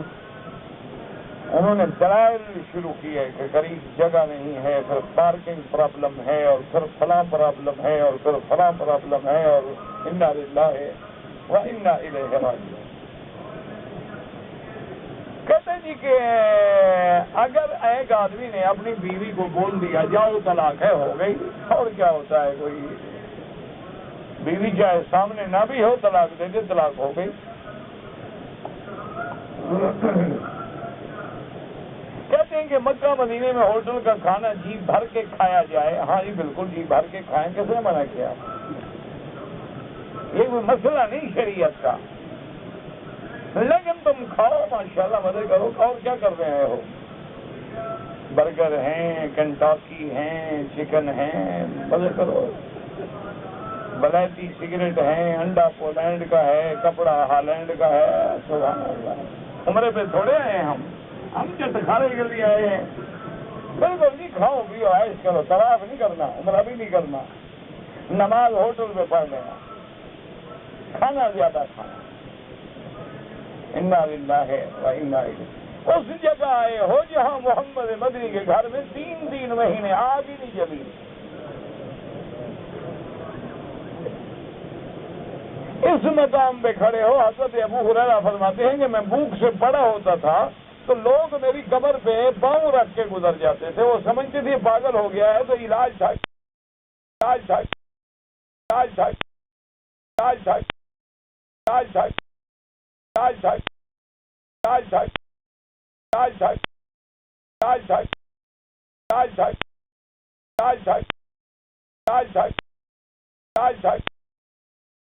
Speaker 1: انہوں نے دلائل شروع کیے کہ قریب جگہ نہیں ہے، پھر پارکنگ پرابلم ہے، اور پھر فلاں پرابلم ہے، اور پھر فلاں پرابلم ہے، اور انا للہ و انا الیہ راجعون۔ کہتے جی کہ اگر ایک آدمی نے اپنی بیوی کو بول دیا جاؤ طلاق ہے، ہو گئی، اور کیا ہوتا ہے، کوئی بیوی چاہے سامنے نہ بھی ہو طلاق دے دے، طلاق ہو گئی۔ کہتے ہیں کہ مکہ مدینے میں ہوٹل کا کھانا جی بھر کے کھایا جائے، ہاں جی بالکل جی بھر کے کھائیں، کس نے منع کیا؟ یہ کوئی مسئلہ نہیں شریعت کا، لیکن تم کھاؤ ماشاءاللہ، مزے کرو۔ اور کیا کر رہے ہو؟ برگر ہیں، کنٹاکی ہیں، چکن ہیں، مزے کرو۔ بلائتی سگریٹ ہیں، انڈا پولینڈ کا ہے، کپڑا ہالینڈ کا ہے، سبحان اللہ۔ عمرے پہ تھوڑے آئے ہیں ہم چٹ کھانے کے لیے آئے ہیں۔ بالکل نہیں، کھاؤ پیو عیش کرو، طواف نہیں کرنا، عمرہ بھی نہیں کرنا، نماز ہوٹل پہ پڑھ لینا، کھانا زیادہ کھانا۔ انا للہ و انا الیہ۔ اس جگہ آئے ہو جہاں محمد مدنی کے گھر میں 3 مہینے آگ ہی نہیں جلی۔ اس مقام پہ کھڑے ہو، حضرت ابو ہریرہ فرماتے ہیں کہ میں بھوک سے بڑا ہوتا تھا تو لوگ میری قبر پہ پاؤں رکھ کے گزر جاتے تھے، وہ سمجھتے تھے پاگل ہو گیا ہے، تو علاج تھا علاج تھا علاج تھا علاج تھا علاج تھا علاج تھا علاج تھا علاج تھا علاج تھا علاج تھا علاج تھا علاج تھا علاج تھا